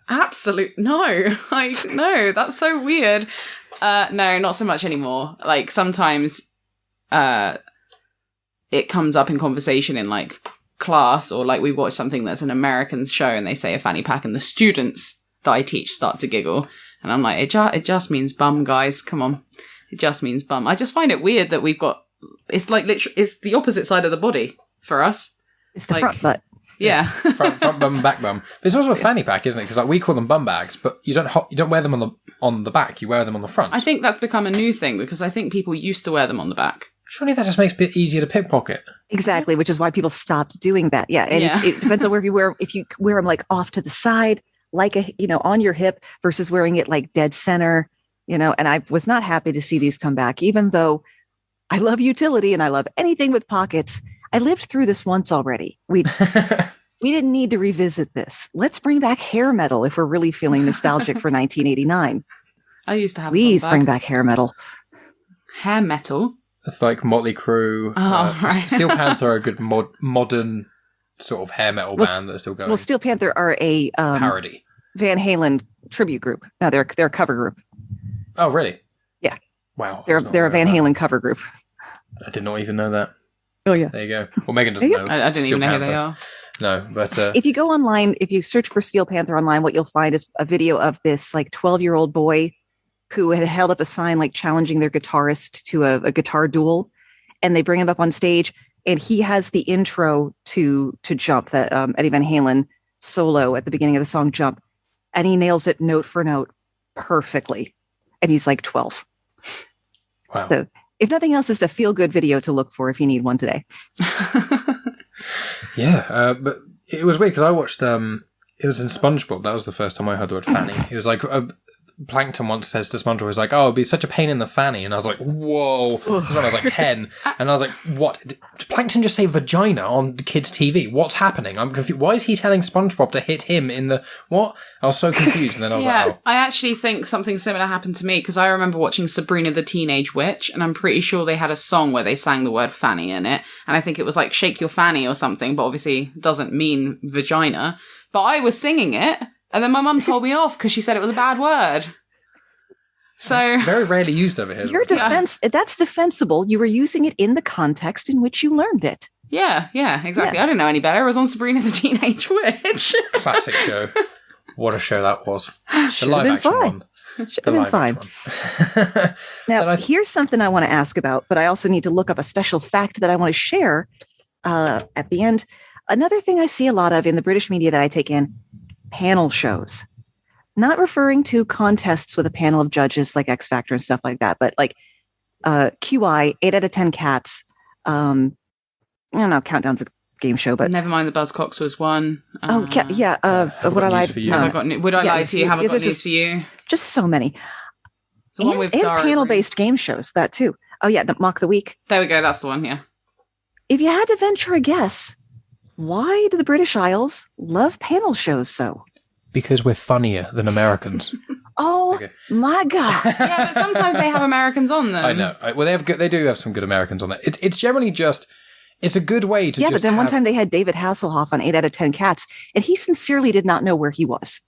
no. Like, no, that's so weird. No, not so much anymore. Like, sometimes it comes up in conversation in, like, class, or, like, we watch something that's an American show and they say a fanny pack, and the students that I teach start to giggle. And I'm like, it just means bum, guys. Come on. It just means bum. I just find it weird that we've got, it's like literally, it's the opposite side of the body for us. It's the front butt. Yeah. front bum, back bum. But it's also a fanny pack, isn't it? Because like we call them bum bags, but you don't wear them on the back. You wear them on the front. I think that's become a new thing, because I think people used to wear them on the back. Surely that just makes it a bit easier to pickpocket. Exactly, which is why people stopped doing that. Yeah, and it depends on where you wear. If you wear them like off to the side, like on your hip, versus wearing it like dead center, and I was not happy to see these come back, even though I love utility and I love anything with pockets. I lived through this once already. We didn't need to revisit this. Let's bring back hair metal if we're really feeling nostalgic for 1989. I used to have. Please bring back hair metal. Hair metal. It's like Motley Crue. Right. Steel Panther are a good modern sort of hair metal band that's still going. Well, Steel Panther are a parody Van Halen tribute group. No, they're a cover group. Oh, really? Yeah. Wow. They're a Van Halen cover group. I did not even know that. Oh, yeah. There you go. Well, Megan doesn't know. I didn't even know who they are. No, but... if you go online, if you search for Steel Panther online, what you'll find is a video of this 12-year-old boy who had held up a sign challenging their guitarist to a guitar duel. And they bring him up on stage and he has the intro to Jump, that Eddie Van Halen solo at the beginning of the song Jump. And he nails it note for note perfectly. And he's 12. Wow. So if nothing else, it's a feel-good video to look for if you need one today. Yeah, but it was weird because I watched, it was in SpongeBob. That was the first time I heard the word Fanny. It was Plankton once says to SpongeBob, he's like, oh, it'd be such a pain in the fanny. And I was like, whoa. This was when I was 10. And I was like, what? Did Plankton just say vagina on kids' TV? What's happening? I'm confused. Why is he telling SpongeBob to hit him in the... What? I was so confused. And then I was like, oh. I actually think something similar happened to me because I remember watching Sabrina the Teenage Witch and I'm pretty sure they had a song where they sang the word fanny in it. And I think it was Shake Your Fanny or something, but obviously doesn't mean vagina. But I was singing it. And then my mum told me off because she said it was a bad word. So very rarely used over here. That's defensible. You were using it in the context in which you learned it. Yeah, exactly. Yeah. I didn't know any better. I was on Sabrina the Teenage Witch. Classic show. What a show that was. The live action one. Should have been fine. Now, here's something I want to ask about, but I also need to look up a special fact that I want to share at the end. Another thing I see a lot of in the British media that I take in, panel shows. Not referring to contests with a panel of judges like X Factor and stuff like that, but QI, 8 out of 10 cats. I don't know, Countdown's a game show, but... Never mind, the Buzzcocks was one. Would I lie to you? Would I lie to you? Haven't got news for you? Just so many. And panel-based game shows, that too. Oh yeah, Mock the Week. There we go, that's the one, yeah. If you had to venture a guess, why do the British Isles love panel shows so? Because we're funnier than Americans. My God. Yeah, but sometimes they have Americans on them. I know. Well, they do have some good Americans on there. It's generally just... It's a good way to but then one time they had David Hasselhoff on 8 out of 10 cats, and he sincerely did not know where he was.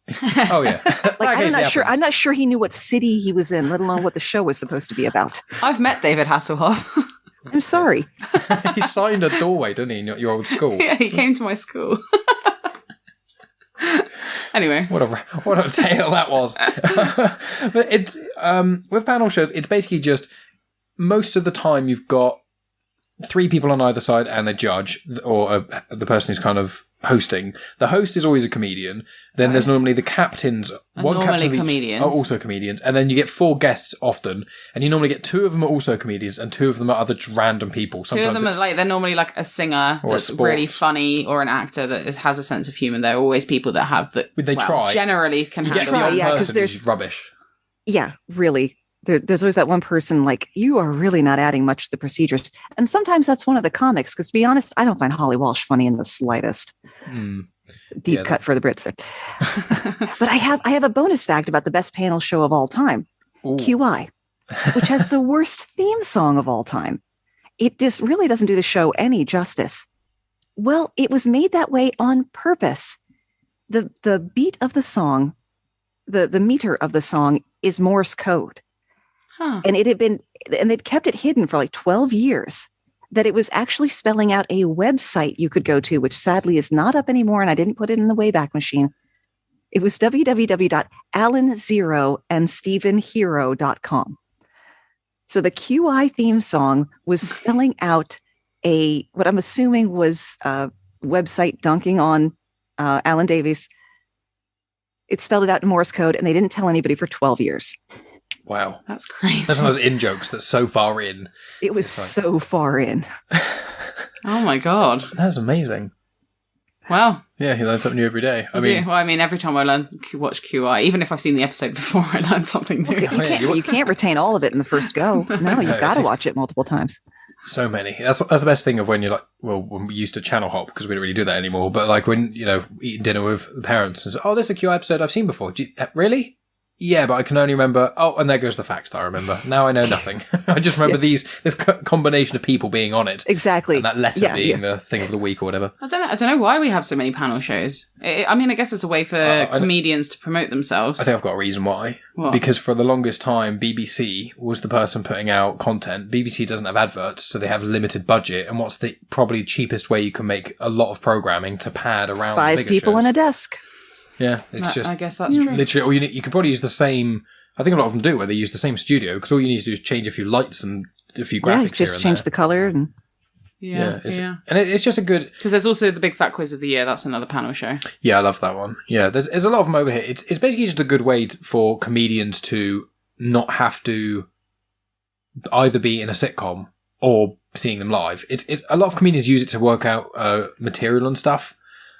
Oh, yeah. I'm not sure he knew what city he was in, let alone what the show was supposed to be about. I've met David Hasselhoff. I'm sorry. He signed a doorway, didn't he, in your old school? Yeah, he came to my school. Anyway, what a tale that was. But it's with panel shows, it's basically just most of the time you've got 3 people on either side and a judge or the person who's kind of hosting. The host is always a comedian. Then there's normally the captains. One captain comedians. Are also comedians, and then you get 4 guests often, and you normally get 2 of them are also comedians, and 2 of them are other random people. Sometimes 2 of them are they're normally a singer that's really funny, or an actor that has a sense of humor. There are always people that have that. They try. Generally can you handle. Get the one person who's rubbish. Yeah, really. There's always that one person you are really not adding much to the procedures. And sometimes that's one of the comics, because to be honest, I don't find Holly Walsh funny in the slightest. Deep cut for the Brits there. But I have a bonus fact about the best panel show of all time, QI, which has the worst theme song of all time. It just really doesn't do the show any justice. Well, it was made that way on purpose. The beat of the song, the meter of the song is Morse code. Huh. And they'd kept it hidden for 12 years, that it was actually spelling out a website you could go to, which sadly is not up anymore. And I didn't put it in the Wayback Machine. It was www.alanzeroandstephenhero.com. So the QI theme song was spelling out what I'm assuming was a website dunking on Alan Davies. It spelled it out in Morse code, and they didn't tell anybody for 12 years. Wow. That's crazy. That's one of those in-jokes that's so far in. It was so far in. Oh my God. That's amazing. Wow. Yeah, you learn something new every day. I mean, every time I watch QI, even if I've seen the episode before, I learn something new. You can't retain all of it in the first go. No, you've got to watch it multiple times. So many. That's the best thing of when you're like, well, when we used to channel hop, because we don't really do that anymore, but like when, eating dinner with the parents and say, oh, there's a QI episode I've seen before. Really? Yeah, but I can only remember, and there goes the fact that I remember. Now I know nothing. I just remember this combination of people being on it. Exactly. And that letter being the thing of the week or whatever. I don't know why we have so many panel shows. I guess it's a way for comedians to promote themselves. I think I've got a reason why. What? Because for the longest time, BBC was the person putting out content. BBC doesn't have adverts, so they have a limited budget. And what's the probably cheapest way you can make a lot of programming to pad around 5 the bigger people shows? in a desk. Yeah, it's just... I guess that's true. Literally, or you can probably use the same... I think a lot of them do, where they use the same studio, because all you need to do is change a few lights and a few graphics just change the color. And And it's just a good... Because there's also the Big Fat Quiz of the Year. That's another panel show. Yeah, I love that one. Yeah, there's a lot of them over here. It's basically just a good way for comedians to not have to either be in a sitcom or seeing them live. It's a lot of comedians use it to work out material and stuff.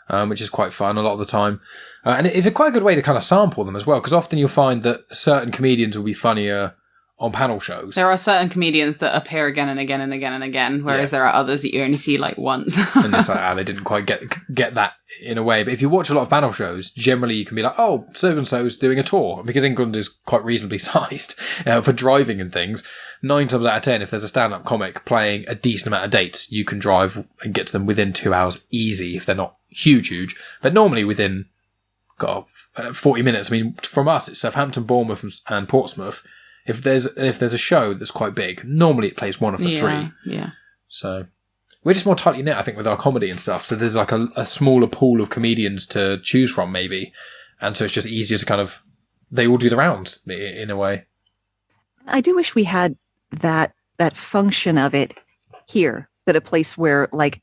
Which is quite fun a lot of the time. And it's a quite good way to kind of sample them as well, because often you'll find that certain comedians will be funnier on panel shows. There are certain comedians that appear again and again and again and again, whereas there are others that you only see like once. And it's like, they didn't quite get that in a way. But if you watch a lot of panel shows, generally you can be like, oh, so-and-so's doing a tour. Because England is quite reasonably sized for driving and things. 9 times out of 10, if there's a stand-up comic playing a decent amount of dates, you can drive and get to them within 2 hours easy if they're not huge. But normally within 40 minutes. I mean, from us, it's Southampton, Bournemouth and Portsmouth. If there's a show that's quite big, normally it plays one of the 3. Yeah. So we're just more tightly knit, I think, with our comedy and stuff. So there's like a smaller pool of comedians to choose from, maybe. And so it's just easier to kind of... They all do the rounds, in a way. I do wish we had that function of it here, that a place where like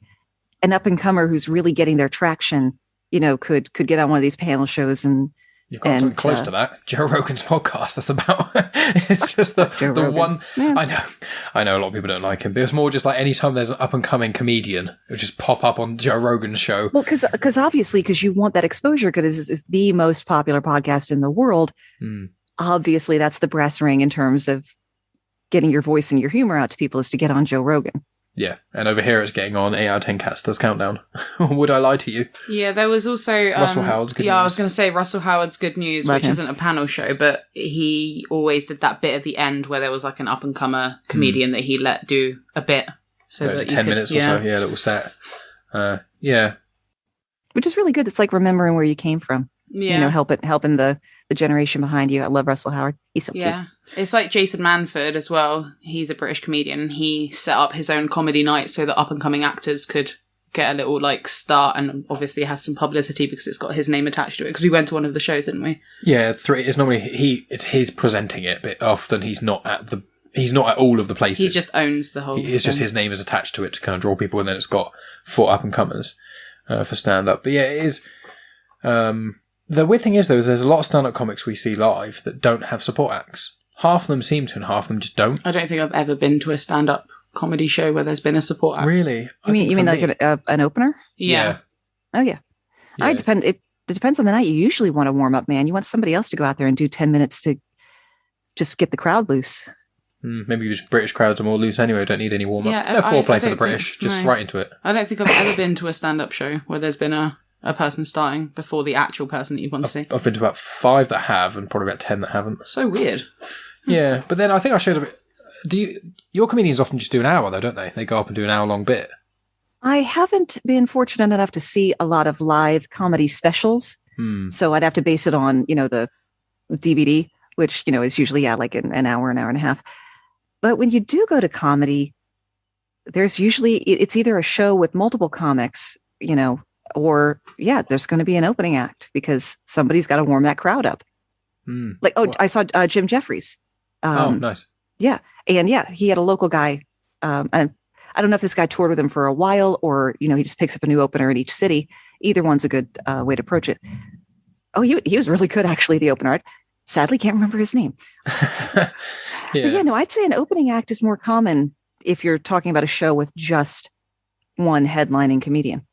an up-and-comer who's really getting their traction, could get on one of these panel shows and... You've got something close to that. Joe Rogan's podcast. That's about... It's just the one... Yeah. I know a lot of people don't like him, but it's more just like anytime there's an up-and-coming comedian, it would just pop up on Joe Rogan's show. Well, because obviously, because you want that exposure, because it's the most popular podcast in the world. Obviously, that's the brass ring in terms of getting your voice and your humor out to people, is to get on Joe Rogan. Yeah, and over here it's getting on 8 out of 10 Cats Does Countdown. Would I lie to you? Yeah, there was also... Russell Howard's Good News. Yeah, I was going to say Russell Howard's Good News, Love which him. isn't a panel show, but he always did that bit at the end where there was like an up-and-comer comedian that he let do a bit. So that 10 minutes or so, a little set. Yeah. Which is really good. It's like remembering where you came from. Yeah. Helping the generation behind you. I love Russell Howard. He's so cute. Yeah. It's like Jason Manford as well. He's a British comedian. He set up his own comedy night so that up-and-coming actors could get a little like start, and obviously has some publicity because it's got his name attached to it, because we went to one of the shows, didn't we? Yeah, 3. It's normally it's his presenting it, but often he's not at all of the places. He just owns the whole It's just his name is attached to it to kind of draw people, and then it's got 4 up-and-comers for stand-up. But yeah, it is... the weird thing is, though, is there's a lot of stand-up comics we see live that don't have support acts. Half of them seem to, and half of them just don't. I don't think I've ever been to a stand-up comedy show where there's been a support act. Really? You mean like an opener? Yeah. Oh, yeah. It depends on the night. You usually want to warm up, man. You want somebody else to go out there and do 10 minutes to just get the crowd loose. Maybe just British crowds are more loose anyway. Don't need any warm-up. Yeah, No foreplay for the British. Just right into it. I don't think I've ever been to a stand-up show where there's been a person starting before the actual person that you want to see. I've been to about 5 that have, and probably about 10 that haven't. So weird. Yeah, but then I think I showed a bit... Your comedians often just do an hour, though, don't they? They go up and do an hour-long bit. I haven't been fortunate enough to see a lot of live comedy specials. So I'd have to base it on, the DVD, which, is usually, like an hour and a half. But when you do go to comedy, there's usually... It's either a show with multiple comics, or, there's going to be an opening act because somebody's got to warm that crowd up. I saw Jim Jeffries. Nice. Yeah. And he had a local guy. And I don't know if this guy toured with him for a while or, he just picks up a new opener in each city. Either one's a good way to approach it. Oh, he was really good, actually, the opener. Sadly, can't remember his name. I'd say an opening act is more common if you're talking about a show with just one headlining comedian.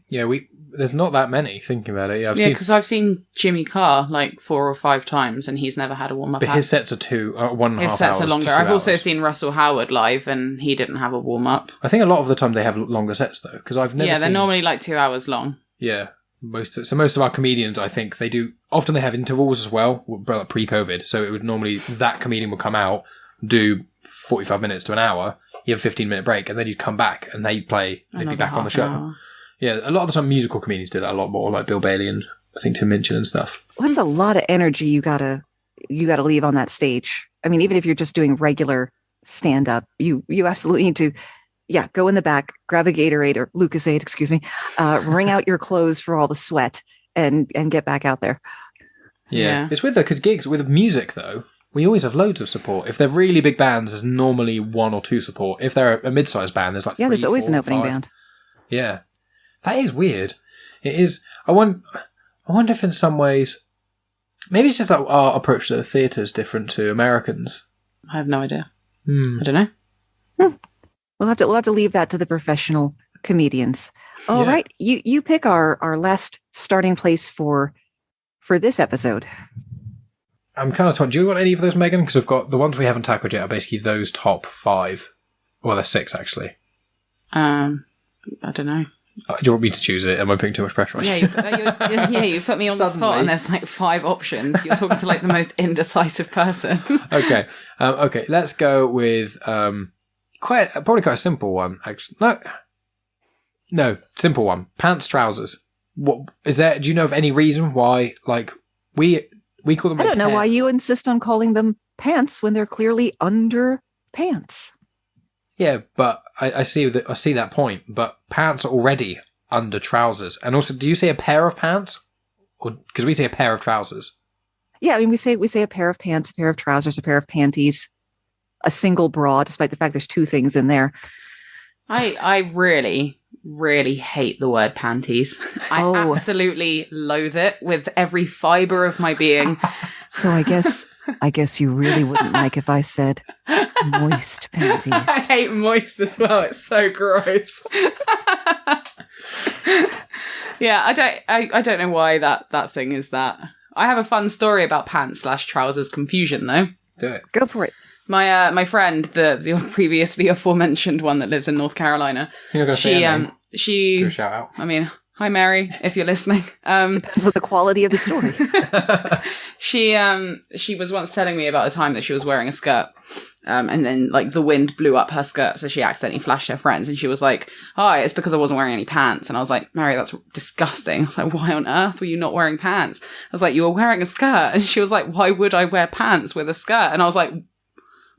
Yeah, there's not that many, thinking about it. Yeah, because I've seen Jimmy Carr like 4 or 5 times and he's never had a warm-up But act. his sets are 1.5 hours. His sets are longer. To 2 I've also hours. seen Russell Howard live and he didn't have a warm-up. I think a lot of the time they have longer sets, though, because I've never seen... they're normally like 2 hours long. Yeah. Most of our comedians, I think, they do... Often they have intervals as well, pre-COVID, so it would normally... That comedian would come out, do 45 minutes to an hour, you have a 15-minute break, and then you'd come back and they'd be back on the show. Hour. Yeah, a lot of the time musical comedians do that a lot more, like Bill Bailey and I think Tim Minchin and stuff. Well, that's a lot of energy you gotta leave on that stage. I mean, even if you're just doing regular stand-up, you absolutely need to, go in the back, grab a Gatorade or Lucasade, excuse me, wring out your clothes for all the sweat and get back out there. Yeah. It's weird though, because gigs with music though, we always have loads of support. If they're really big bands, there's normally 1 or 2 support. If they're a mid-sized band, there's like 3, there's always 4, an opening 5. band. Yeah. That is weird. It is. I wonder if in some ways, maybe it's just that our approach to the theatre is different to Americans. I have no idea. I don't know. We'll have to leave that to the professional comedians. All right, you pick our last starting place for this episode. I'm kind of torn. Do you want any of those, Megan? Because we've got the ones we haven't tackled yet are basically those top 5. Well, they're 6 actually. I don't know. Do you want me to choose it? Am I putting too much pressure on you? You put me on the spot and there's like 5 options. You're talking to like the most indecisive person. Okay. Let's go with probably quite a simple one. Actually, no, simple one. Pants, trousers. What is there? Do you know of any reason why? Like we call them. I don't know why you insist on calling them pants when they're clearly under pants. Yeah, but I see that point. But pants are already under trousers, and also, do you say a pair of pants, or because we say a pair of trousers? Yeah, I mean we say a pair of pants, a pair of trousers, a pair of panties, a single bra, despite the fact there's 2 things in there. I really, really hate the word panties. I absolutely loathe it with every fibre of my being. So I guess you really wouldn't like if I said moist panties. I hate moist as well. It's so gross. Yeah, I don't know why that thing is that. I have a fun story about pants / trousers confusion though. Do it. Go for it. My friend, the previously aforementioned one that lives in North Carolina. You're not going to say her name. She do a shout out. I mean, hi Mary, if you're listening. Depends on the quality of the story. She was once telling me about a time that she was wearing a skirt, and then like the wind blew up her skirt, so she accidentally flashed her friends, and she was like, "Oh, it's because I wasn't wearing any pants." And I was like, "Mary, that's disgusting." I was like, "Why on earth were you not wearing pants?" I was like, "You were wearing a skirt," and she was like, "Why would I wear pants with a skirt?" And I was like,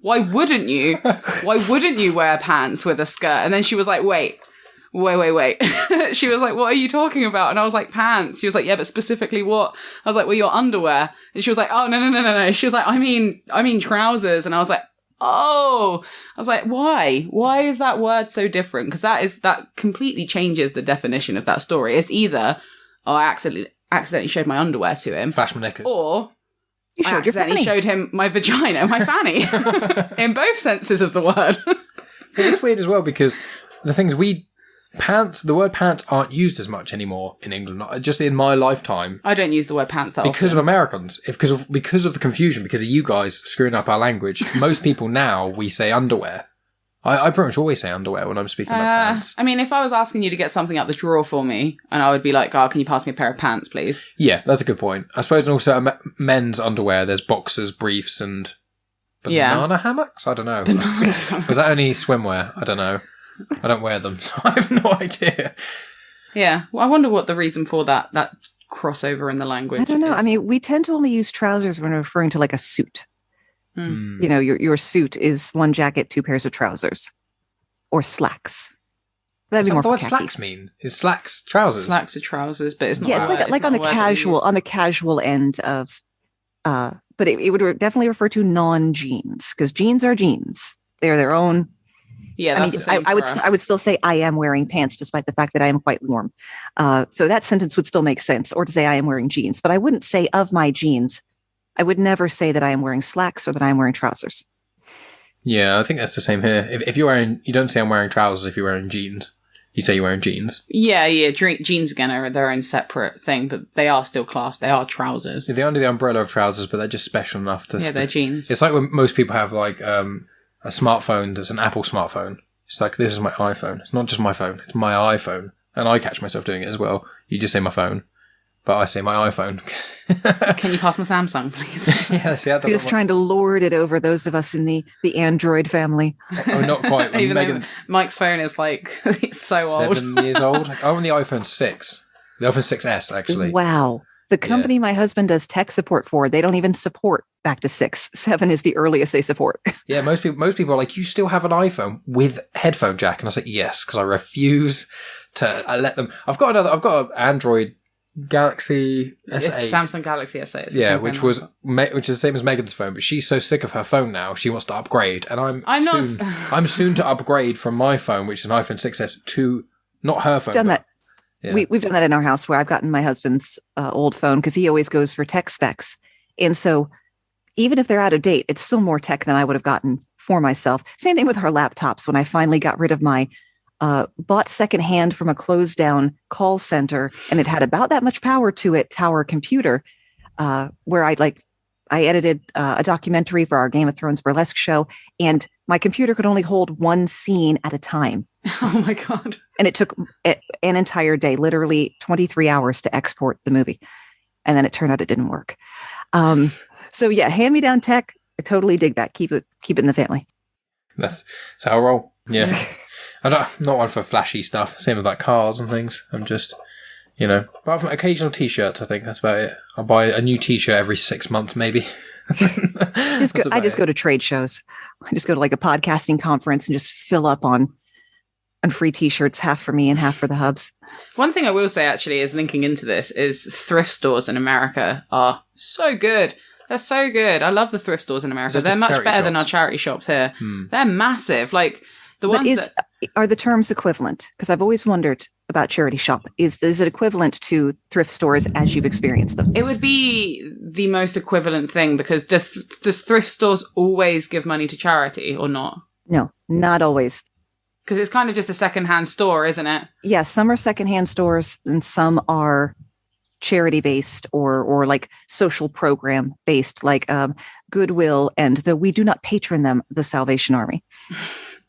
why wouldn't you? Why wouldn't you wear pants with a skirt? And then she was like, wait. She was like, what are you talking about? And I was like, pants. She was like, yeah, but specifically what? I was like, well, your underwear. And she was like, oh, no. She was like, I mean trousers. And I was like, oh. I was like, why? Why is that word so different? Because that completely changes the definition of that story. It's either, oh, I accidentally showed my underwear to him. Flash my knickers. Or you I accidentally showed him my vagina, my fanny. In both senses of the word. It's weird as well because the things the word pants aren't used as much anymore in England. Just in my lifetime. I don't use the word pants that because often. of Americans. Because of the confusion, because of you guys screwing up our language. Most people now, we say underwear. I pretty much always say underwear when I'm speaking about pants. I mean, if I was asking you to get something out the drawer for me, and I would be like, oh, can you pass me a pair of pants, please? Yeah, that's a good point. I suppose also men's underwear, there's boxers, briefs, and banana hammocks? I don't know. Was that only swimwear? I don't know. I don't wear them, so I have no idea. Yeah, well, I wonder what the reason for that crossover in the language I don't know. is. I mean, we tend to only use trousers when referring to like a suit. You know, your suit is 1 jacket, 2 pairs of trousers, or slacks. That'd be more. What slacks mean? Is slacks trousers? Slacks are trousers, but it's not. Yeah, it's like on the casual end of. But it would definitely refer to non-jeans because jeans are jeans. They're their own. Yeah, that's the same I would still say I am wearing pants, despite the fact that I am quite warm. So that sentence would still make sense, or to say I am wearing jeans. But I wouldn't say of my jeans. I would never say that I am wearing slacks or that I am wearing trousers. Yeah, I think that's the same here. If you're wearing, you don't say I'm wearing trousers if you're wearing jeans. You say you're wearing jeans. Yeah. Jeans again are their own separate thing, but they are still classed. They are trousers. Yeah, they're under the umbrella of trousers, but they're just special enough to... Yeah, they're jeans. It's like when most people have like a smartphone that's an Apple smartphone. It's like, this is my iPhone. It's not just my phone, it's my iPhone. And I catch myself doing it as well. You just say my phone, but I say my iPhone. Can you pass my Samsung, please? Yeah, see, that You're just trying to lord it over those of us in the Android family. Oh, not quite. Even though Mike's phone is like, it's so old. 7 years old. I'm on the iPhone 6. The iPhone 6S, actually. Wow. The company my husband does tech support for, they don't even support back to 6. 7 is the earliest they support. Yeah, most people are like, you still have an iPhone with headphone jack? And I say, yes, because I refuse to let them. I've got an Android Galaxy S8. It's Samsung Galaxy S8. Yeah, which is the same as Megan's phone, but she's so sick of her phone now, she wants to upgrade. And I'm soon to upgrade from my phone, which is an iPhone 6S, to not her phone. Done that. Yeah. We've done that in our house where I've gotten my husband's old phone because he always goes for tech specs. And so even if they're out of date, it's still more tech than I would have gotten for myself. Same thing with our laptops. When I finally got rid of my bought secondhand from a closed down call center, and it had about that much power to it, tower computer, where I edited a documentary for our Game of Thrones burlesque show, and my computer could only hold one scene at a time. Oh my God. And it took an entire day, literally 23 hours to export the movie. And then it turned out it didn't work. So yeah, hand-me-down tech, I totally dig that. Keep it in the family. That's how I roll. Yeah. I'm not one for flashy stuff. Same with like cars and things. I'm just, apart from occasional t-shirts, I think that's about it. I'll buy a new t-shirt every 6 months, maybe. I just go to trade shows. I just go to like a podcasting conference and just fill up on free t-shirts, half for me and half for the hubs. One thing I will say actually is linking into this is thrift stores in America are so good. They're so good. I love the thrift stores in America. They're much better than our charity shops here. They're massive. Like the ones are the terms equivalent? Because I've always wondered about charity shop. Is it equivalent to thrift stores as you've experienced them? It would be the most equivalent thing because does thrift stores always give money to charity or not? No, not always. Because it's kind of just a secondhand store, isn't it? Yeah, some are secondhand stores and some are charity based or like social program based, like Goodwill and we do not patron them, the Salvation Army.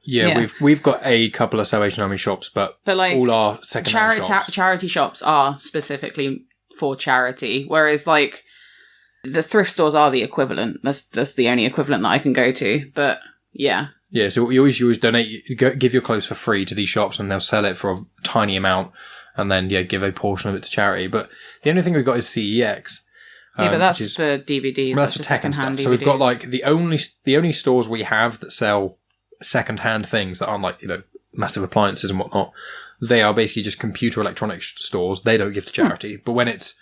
Yeah, we've got a couple of Salvation Army shops, but like all our secondhand shops. Charity shops are specifically for charity, whereas like the thrift stores are the equivalent. That's the only equivalent that I can go to. But yeah. Yeah, so you always donate, give your clothes for free to these shops, and they'll sell it for a tiny amount, and then give a portion of it to charity. But the only thing we've got is CEX. But that's for DVDs. That's for tech and stuff. DVDs. So we've got like the only stores we have that sell second-hand things that aren't like massive appliances and whatnot. They are basically just computer electronics stores. They don't give to charity. But when it's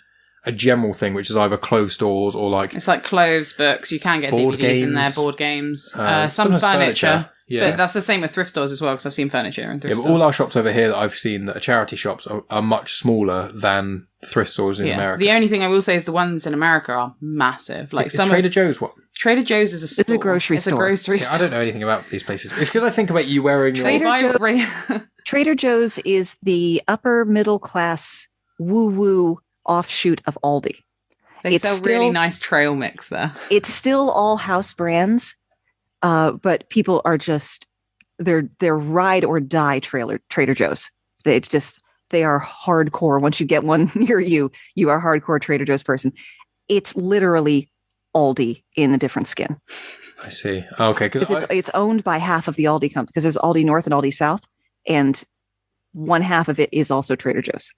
a general thing, which is either clothes stores or like... It's like clothes, books. You can get DVDs in there, board games, some furniture. Yeah. But that's the same with thrift stores as well, because I've seen furniture in thrift stores. But all our shops over here that I've seen that are charity shops are much smaller than thrift stores in America. The only thing I will say is the ones in America are massive. Like is Trader Joe's one? Trader Joe's is a store. It's a grocery store. It's a grocery store. I don't know anything about these places. It's because I think about you wearing Trader Joe's is the upper middle class woo-woo offshoot of Aldi. They sell really nice trail mix there. It's still all house brands, but people are just they're ride or die Trader Joe's. They are hardcore. Once you get one near you, you are a hardcore Trader Joe's person. It's literally Aldi in a different skin. I see. Okay, because it's owned by half of the Aldi company. Because there's Aldi North and Aldi South, and one half of it is also Trader Joe's.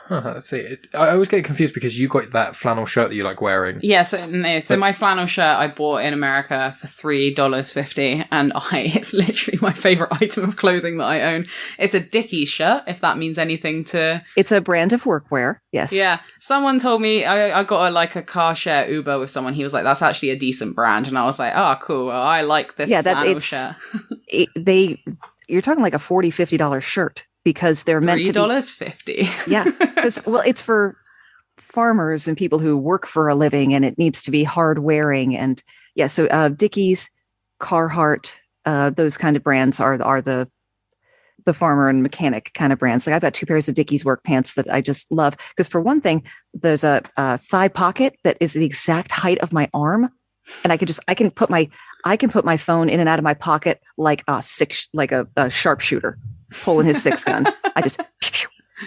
Let's see. I always get confused because you got that flannel shirt that you like wearing. Yeah, so my flannel shirt I bought in America for $3.50, and it's literally my favorite item of clothing that I own. It's a Dickies shirt, if that means anything to... It's a brand of workwear, yes. Yeah. Someone told me, I got a car share Uber with someone, he was like, that's actually a decent brand, and I was like, oh, cool, well, I like this flannel shirt. You're talking like a $40, $50 shirt. Because they're meant to be $3.50. Yeah, because it's for farmers and people who work for a living, and it needs to be hard wearing. And yeah, so Dickies, Carhartt, those kind of brands are the the farmer and mechanic kind of brands. Like I've got 2 pairs of Dickies work pants that I just love. Because for one thing, there's a thigh pocket that is the exact height of my arm. And I can put my phone in and out of my pocket like a sharpshooter pulling his 6 gun. I just,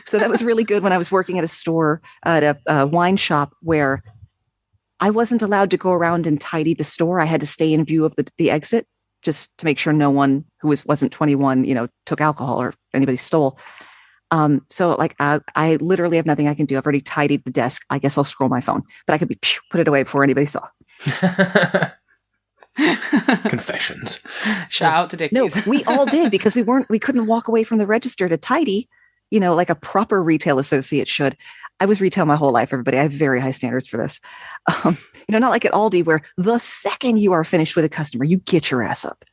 so that was really good when I was working at a store, at a wine shop where I wasn't allowed to go around and tidy the store. I had to stay in view of the exit just to make sure no one who wasn't 21, took alcohol or anybody stole. So like I literally have nothing I can do. I've already tidied the desk. I guess I'll scroll my phone, but I could put it away before anybody saw. Confessions. Shout out to Dickies. No, we all did because we couldn't walk away from the register to tidy, like a proper retail associate should. I was retail my whole life, everybody. I have very high standards for this. Not like at Aldi where the second you are finished with a customer, you get your ass up.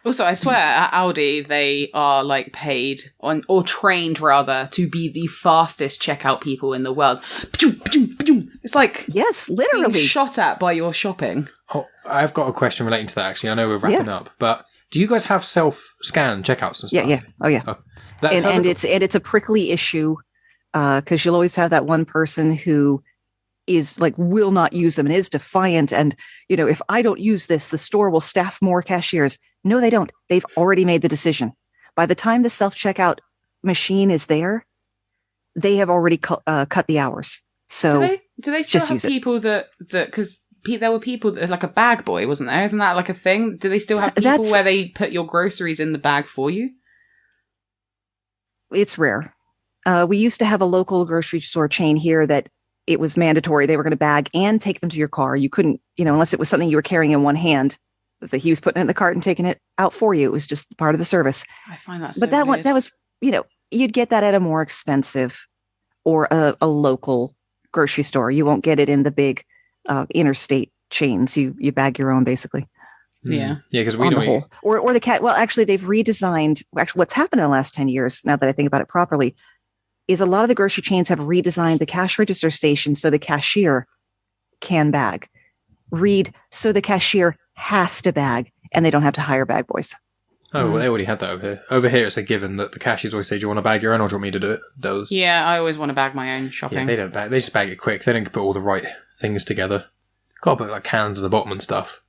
Also, I swear at Aldi, they are like paid or trained rather to be the fastest checkout people in the world. It's like yes, literally being shot at by your shopping. Oh, I've got a question relating to that actually. I know we're wrapping up, but do you guys have self-scan checkouts and stuff? Yeah. Oh yeah. Oh. And it's a prickly issue because you'll always have that one person who is like will not use them and is defiant. And if I don't use this, the store will staff more cashiers. No, they don't. They've already made the decision. By the time the self-checkout machine is there, they have already cut the hours. So do they still have people that because there were people that like a bag boy, wasn't there? Isn't that like a thing? Do they still have people where they put your groceries in the bag for you? It's rare. We used to have a local grocery store chain here that it was mandatory. They were going to bag and take them to your car. You couldn't, unless it was something you were carrying in one hand, that he was putting it in the cart and taking it out for you. It was just part of the service. I find that so But that weird. one, that was, you'd get that at a more expensive or a local grocery store. You won't get it in the big interstate chains. You bag your own, basically. Yeah. Yeah, because we don't. Or the cat. Well, actually, they've redesigned. Actually, what's happened in the last 10 years, now that I think about it properly, is a lot of the grocery chains have redesigned the cash register station so the cashier can bag. So the cashier has to bag, and they don't have to hire bag boys. Oh, well, they already had that over here. Over here, it's a given that the cashiers always say, "Do you want to bag your own, or do you want me to do it?" Those. Yeah, I always want to bag my own shopping. Yeah, they don't bag. They just bag it quick. They don't put all the right things together. Got to put like cans at the bottom and stuff.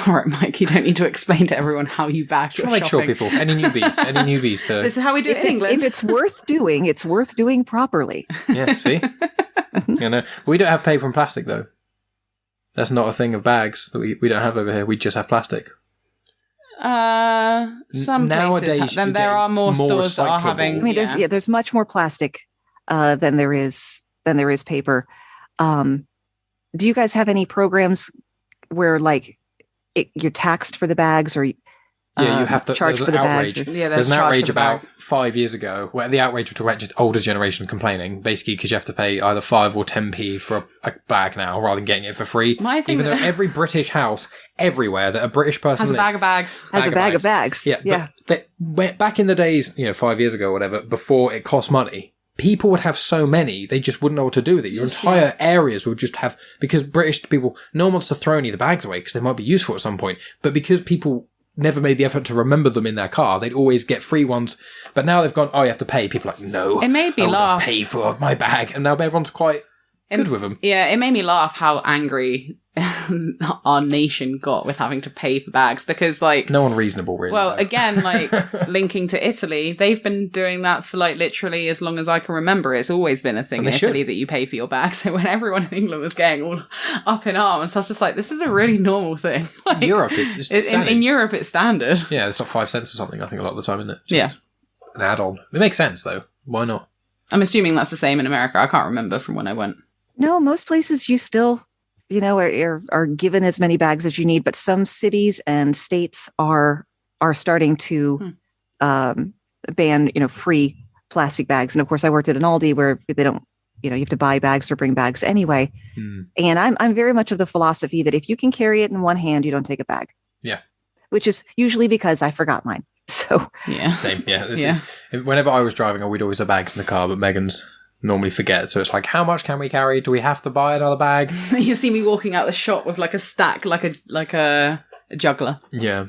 All right, Mike, you don't need to explain to everyone how you bag your shopping. Make sure people, any newbies to... This is how we do it in England. If it's worth doing properly. Yeah, see? We don't have paper and plastic, though. That's not a thing of bags that we don't have over here. We just have plastic. Some nowadays places then there are more stores that are having... I mean, there's much more plastic than there is paper. Do you guys have any programs where, like, you're taxed for the bags, or you have to charge for the outrage. bags? There's an outrage about 5 years ago where the outrage was about just older generation complaining, basically because you have to pay either 5 or 10p for a bag now rather than getting it for free. Even though every British house everywhere that a British person has a bag of bags. Has a bag of bags. Yeah. But back in the days, 5 years ago or whatever, before it cost money, people would have so many, they just wouldn't know what to do with it. Your entire areas would just have, because British people, no one wants to throw any of the bags away because they might be useful at some point. But because people never made the effort to remember them in their car, they'd always get free ones. But now they've gone, you have to pay. People are like, no, it made me laugh. Pay for my bag. And now everyone's quite good with them. Yeah, it made me laugh how angry our nation got with having to pay for bags because, like... No one reasonable, really. Well, again, like, linking to Italy, they've been doing that for, like, literally as long as I can remember. It's always been a thing in Italy that you pay for your bag. So when everyone in England was getting all up in arms, I was just like, this is a really normal thing. Like, in Europe, it's in Europe, it's standard. Yeah, it's not 5 cents or something, I think, a lot of the time, isn't it? Just an add-on. It makes sense, though. Why not? I'm assuming that's the same in America. I can't remember from when I went. No, most places you still... are given as many bags as you need, but some cities and states are starting to ban, free plastic bags. And of course, I worked at an Aldi where they don't, you have to buy bags or bring bags anyway. And I'm very much of the philosophy that if you can carry it in one hand, you don't take a bag. Yeah, which is usually because I forgot mine. So yeah, same. Yeah, it's, whenever I was driving, we'd always have bags in the car, but Megan's normally forget, so it's like, how much can we carry? Do we have to buy another bag? You see me walking out the shop with like a stack, like a juggler. Yeah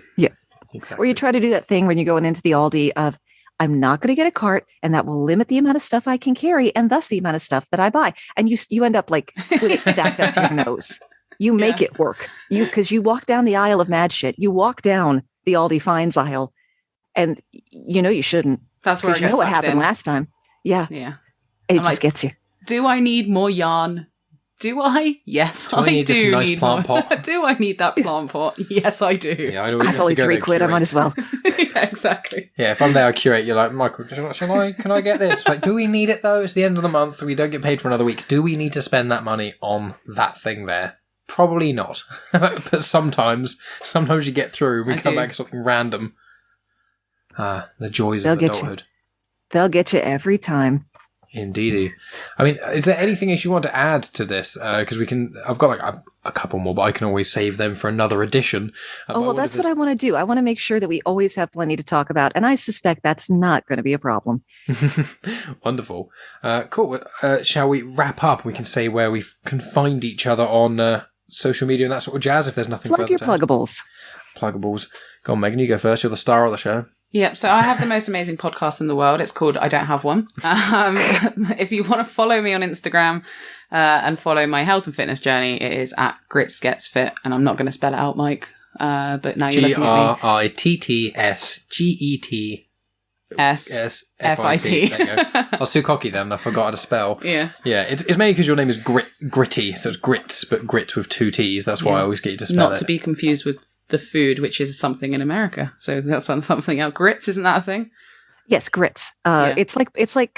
exactly. Or you try to do that thing when you're going into the Aldi of, I'm not going to get a cart, and that will limit the amount of stuff I can carry, and thus the amount of stuff that I buy. And you end up like with it stacked up to your nose. You make it work. Because you walk down the aisle of mad shit. You walk down the Aldi Finds aisle, and you shouldn't. That's where I you know what happened last time. Yeah. It just gets you. Do I need more yarn? Do I? Yes, I need do. this nice need plant more. pot? Do I need that plant pot? Yes, I do. Yeah, I always That's have only to go there, £3. I might as well. Yeah, exactly. Yeah, if I'm there, I curate. You're like, Michael, can I get this? Like, do we need it though? It's the end of the month. We don't get paid for another week. Do we need to spend that money on that thing there? Probably not. But sometimes you get through. We come back to something random. The joys of adulthood. They'll get you every time. Indeedy. I mean, is there anything else you want to add to this? Because I've got like a couple more, but I can always save them for another edition. That's what I want to do. I want to make sure that we always have plenty to talk about. And I suspect that's not going to be a problem. Wonderful. Cool. Shall we wrap up? We can say where we can find each other on social media and that sort of jazz if there's nothing Plug further your to pluggables. Pluggables. Go on, Megan, you go first. You're the star of the show. Yep, so I have the most amazing podcast in the world. It's called I Don't Have One. If you want to follow me on Instagram and follow my health and fitness journey, it is at GritsGetsFit. And I'm not going to spell it out, Mike, but now you're looking at me. GRITTSGETSFIT. There you go. I was too cocky then. I forgot how to spell. Yeah. Yeah, it's mainly because your name is Gritty, so it's Grits, but Grit with 2 T's. That's why I always get you to spell it. Not to be confused with the food, which is something in America. So that's something else. Grits, isn't that a thing? Yes, grits. It's like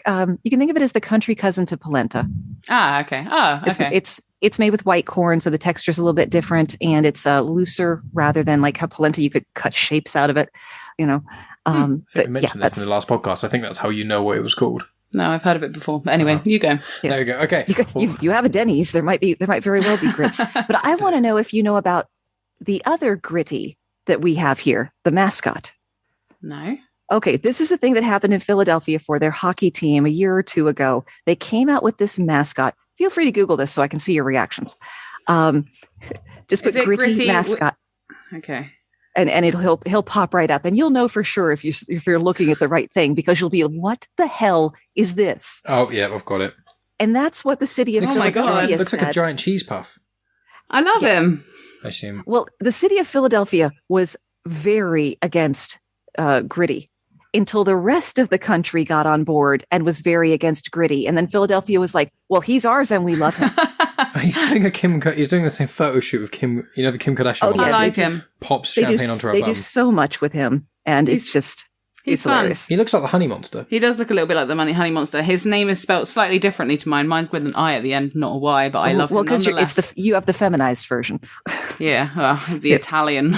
you can think of it as the country cousin to polenta. Okay. Okay. It's made with white corn, so the texture's a little bit different, and it's looser rather than like how polenta you could cut shapes out of it. I think we mentioned this in the last podcast. I think that's how you know what it was called. No, I've heard of it before. But anyway, you go. Yeah. There you go. Okay. You have a Denny's. There might very well be grits. But I want to know if you know about the other Gritty that we have here, the mascot. No. Okay, this is a thing that happened in Philadelphia for their hockey team a year or two ago. They came out with this mascot. Feel free to Google this so I can see your reactions. Just put Gritty mascot. Okay. And he'll pop right up, and you'll know for sure if you're looking at the right thing, because you'll be, what the hell is this? Oh yeah, I've got it. And that's what the city of Philadelphia looks like a giant cheese puff. I love him. I assume. Well, the city of Philadelphia was very against Gritty until the rest of the country got on board and was very against Gritty. And then Philadelphia was like, well, he's ours and we love him. He's doing the same photo shoot with Kim, the Kim Kardashian. Oh, I like him. Pops champagne onto her bum. They do so much with him, and it's hilarious. He looks like the Honey Monster. He does look a little bit like the Honey Monster. His name is spelt slightly differently to mine. Mine's with an I at the end, not a Y, but I love him nonetheless. Well, because you have the feminized version. Yeah, the Italian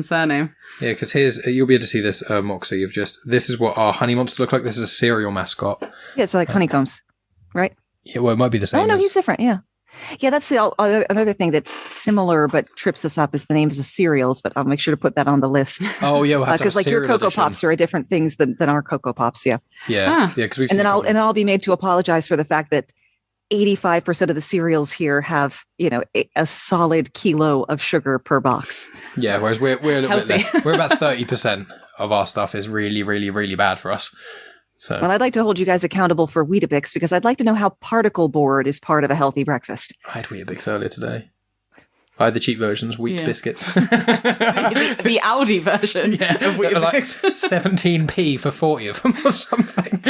surname. Yeah, because you'll be able to see this, Moxie, this is what our Honey Monster look like. This is a cereal mascot. Yeah, so like honeycombs, right? Yeah, well, it might be the same. Oh, no, he's different, yeah. Yeah, that's the another thing that's similar but trips us up is the names of cereals, but I'll make sure to put that on the list. Oh, yeah, we'll have because like your Cocoa Pops are different things than our Cocoa Pops, yeah. Yeah, because we've and I'll be made to apologize for the fact that 85% of the cereals here have, a solid kilo of sugar per box. Yeah, whereas we're a little bit less. We're about 30% of our stuff is really, really, really bad for us. So. Well, I'd like to hold you guys accountable for Weetabix because I'd like to know how particle board is part of a healthy breakfast. I had Weetabix earlier today. I had the cheap versions, wheat biscuits. the Audi version of Weetabix. Like 17p for 40 of them or something.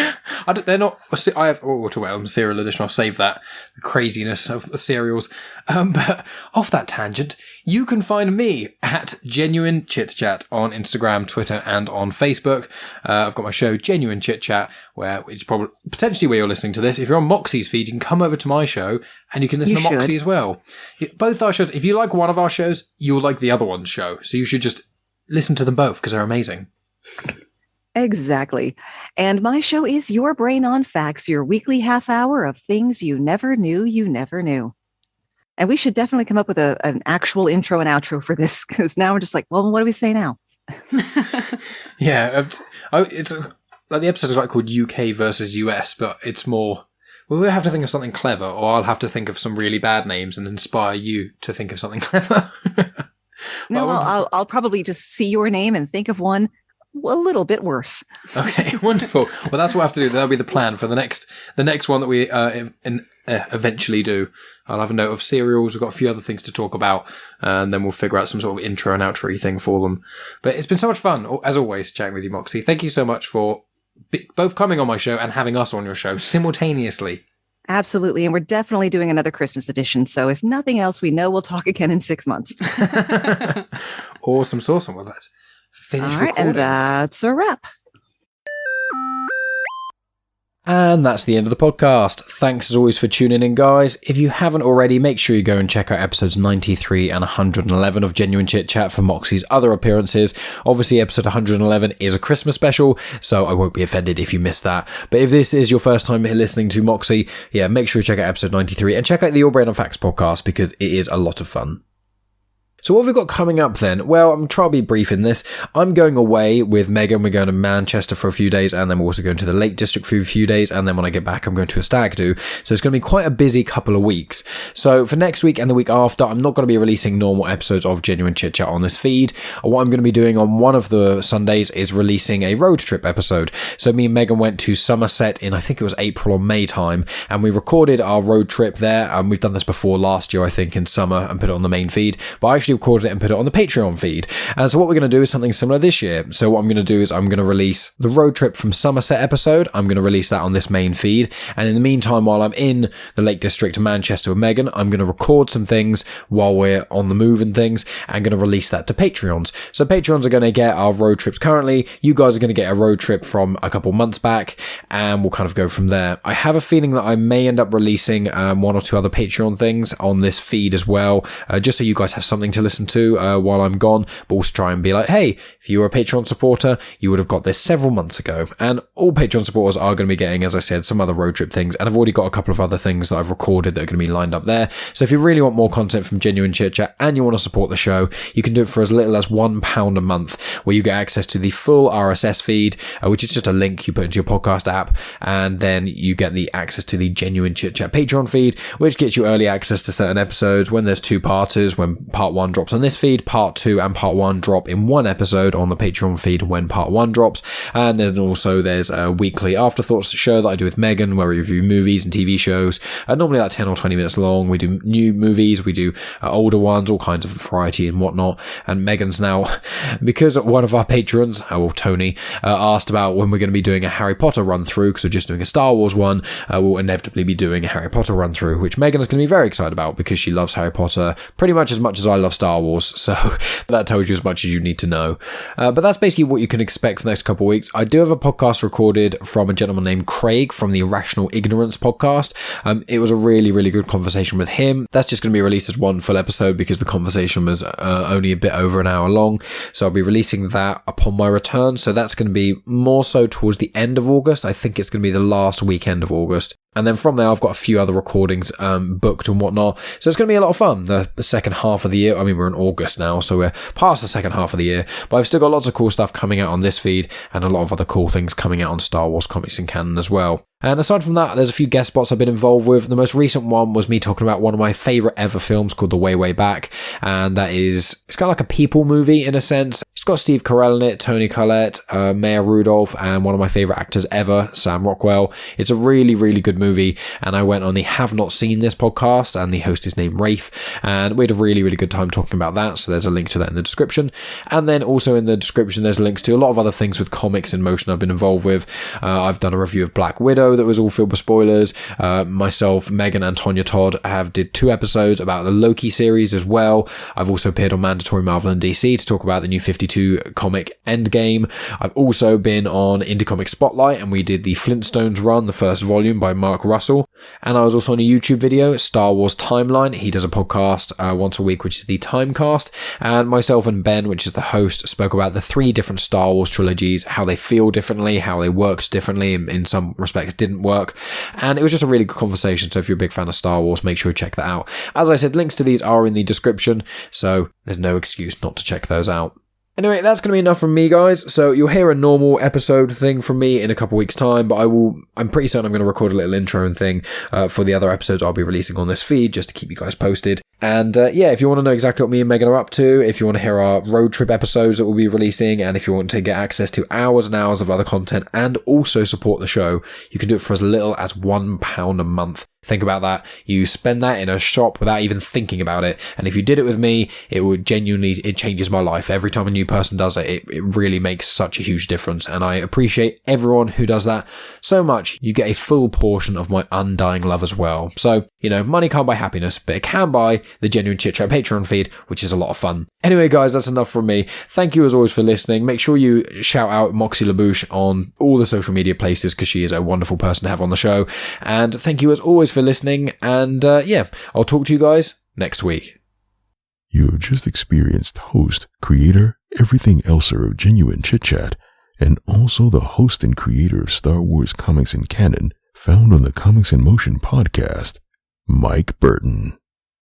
They're not... I have... I'm cereal edition. I'll save that. The craziness of the cereals. But off that tangent, you can find me at Genuine Chit-Chat on Instagram, Twitter, and on Facebook. I've got my show, Genuine Chit-Chat, where it's probably potentially where you're listening to this. If you're on Moxie's feed, you can come over to my show and you can listen to Moxie as well. Both our shows, if you like one of our shows, you'll like the other one's show. So you should just listen to them both because they're amazing. Exactly. And my show is Your Brain on Facts, your weekly half hour of things you never knew you never knew. And we should definitely come up with an actual intro and outro for this because now we're just like, well, what do we say now? Yeah. It's like the episode is like called UK versus US, but it's more... Well, we'll have to think of something clever, or I'll have to think of some really bad names and inspire you to think of something clever. No, I'll probably just see your name and think of one a little bit worse. Okay, wonderful. Well, that's what I have to do. That'll be the plan for the next one that we eventually do. I'll have a note of cereals. We've got a few other things to talk about, and then we'll figure out some sort of intro and outro thing for them. But it's been so much fun, as always, chatting with you, Moxie. Thank you so much for both coming on my show and having us on your show simultaneously. Absolutely. And we're definitely doing another Christmas edition. So if nothing else, we know we'll talk again in 6 months. Awesome. Well, let's finish All right, recording. and that's a wrap. And that's the end of the podcast. Thanks as always for tuning in, guys. If you haven't already, make sure you go and check out episodes 93 and 111 of Genuine Chit-Chat for Moxie's other appearances. Obviously, episode 111 is a Christmas special, so I won't be offended if you missed that. But if this is your first time listening to Moxie, make sure you check out episode 93 and check out the Your Brain on Facts podcast because it is a lot of fun. So what have we got coming up then? Well, I'm trying to be brief in this. I'm going away with Megan. We're going to Manchester for a few days, and then we're also going to the Lake District for a few days, and then when I get back, I'm going to a stag do. So it's going to be quite a busy couple of weeks. So for next week and the week after, I'm not going to be releasing normal episodes of Genuine Chit-Chat on this feed. What I'm going to be doing on one of the Sundays is releasing a road trip episode. So me and Megan went to Somerset in, I think it was April or May time, and we recorded our road trip there. And we've done this before last year, I think, in summer, and put it on the main feed. But I actually recorded it and put it on the Patreon feed. And so what we're going to do is something similar this year. So what I'm going to do is I'm going to release the road trip from Somerset episode. I'm going to release that on this main feed. And in the meantime, while I'm in the Lake District of Manchester with Megan, I'm going to record some things while we're on the move and things, and going to release that to Patreons. So Patreons are going to get our road trips currently. You guys are going to get a road trip from a couple months back, and we'll kind of go from there. I have a feeling that I may end up releasing one or two other Patreon things on this feed as well, just so you guys have something to listen to while I'm gone, but also try and be like, hey, if you were a Patreon supporter, you would have got this several months ago. And all Patreon supporters are going to be getting, as I said, some other road trip things, and I've already got a couple of other things that I've recorded that are going to be lined up there. So if you really want more content from Genuine Chit-Chat and you want to support the show, you can do it for as little as £1 a month, where you get access to the full RSS feed, which is just a link you put into your podcast app, and then you get the access to the Genuine Chit-Chat Patreon feed, which gets you early access to certain episodes when there's two-parters, when part 1 drops on this feed, part 2 and part 1 drop in one episode on the Patreon feed when part 1 drops. And then also there's a weekly afterthoughts show that I do with Megan, where we review movies and TV shows, normally like 10 or 20 minutes long. We do new movies, we do older ones, all kinds of variety and whatnot. And Megan's now, because one of our patrons, Tony, asked about when we're going to be doing a Harry Potter run through, because we're just doing a Star Wars one, we'll inevitably be doing a Harry Potter run through, which Megan is going to be very excited about because she loves Harry Potter pretty much as I love Star Wars. So that tells you as much as you need to know. But that's basically what you can expect for the next couple of weeks. I do have a podcast recorded from a gentleman named Craig from the Irrational Ignorance podcast. It was a really, really good conversation with him. That's just going to be released as one full episode because the conversation was only a bit over an hour long. So I'll be releasing that upon my return. So that's going to be more so towards the end of August. I think it's going to be the last weekend of August. And then from there, I've got a few other recordings booked and whatnot. So it's going to be a lot of fun. The second half of the year, I mean, we're in August now, so we're past the second half of the year. But I've still got lots of cool stuff coming out on this feed and a lot of other cool things coming out on Star Wars Comics and Canon as well. And aside from that, there's a few guest spots I've been involved with. The most recent one was me talking about one of my favourite ever films called The Way, Way Back. And that is, it's kind of like a people movie in a sense. It's got Steve Carell in it, Toni Collette, Maya Rudolph, and one of my favourite actors ever, Sam Rockwell. It's a really, really good movie. And I went on the Have Not Seen This podcast, and the host is named Rafe. And we had a really, really good time talking about that. So there's a link to that in the description. And then also in the description, there's links to a lot of other things with comics in motion I've been involved with. I've done a review of Black Widow that was all filled with spoilers. Myself, Megan, and Tonya Todd did 2 episodes about the Loki series as well. I've also appeared on Mandatory Marvel and DC to talk about the new 52 comic Endgame. I've also been on Indie Comic Spotlight, and we did the Flintstones run, the first volume by Mark Russell. And I was also on a YouTube video, Star Wars Timeline. He does a podcast once a week, which is the Timecast. And myself and Ben, which is the host, spoke about the 3 different Star Wars trilogies, how they feel differently, how they worked differently, in some respects didn't work. And it was just a really good conversation. So if you're a big fan of Star Wars, make sure you check that out. As I said, links to these are in the description, so there's no excuse not to check those out. Anyway, that's going to be enough from me, guys. So you'll hear a normal episode thing from me in a couple weeks' time, but I'm pretty certain I'm going to record a little intro and thing for the other episodes I'll be releasing on this feed, just to keep you guys posted. And if you want to know exactly what me and Megan are up to, if you want to hear our road trip episodes that we'll be releasing, and if you want to get access to hours and hours of other content and also support the show, you can do it for as little as £1 a month. Think about that. You spend that in a shop without even thinking about it. And if you did it with me, it changes my life. Every time a new person does it, it really makes such a huge difference. And I appreciate everyone who does that so much. You get a full portion of my undying love as well. So, money can't buy happiness, but it can buy the Genuine Chit-Chat Patreon feed, which is a lot of fun. Anyway, guys, that's enough from me. Thank you as always for listening. Make sure you shout out Moxie LaBouche on all the social media places, because she is a wonderful person to have on the show. And thank you as always for listening. And I'll talk to you guys next week. You have just experienced host, creator, everything elser of Genuine Chit-Chat, and also the host and creator of Star Wars Comics and Canon, found on the Comics in Motion podcast, Mike Burton.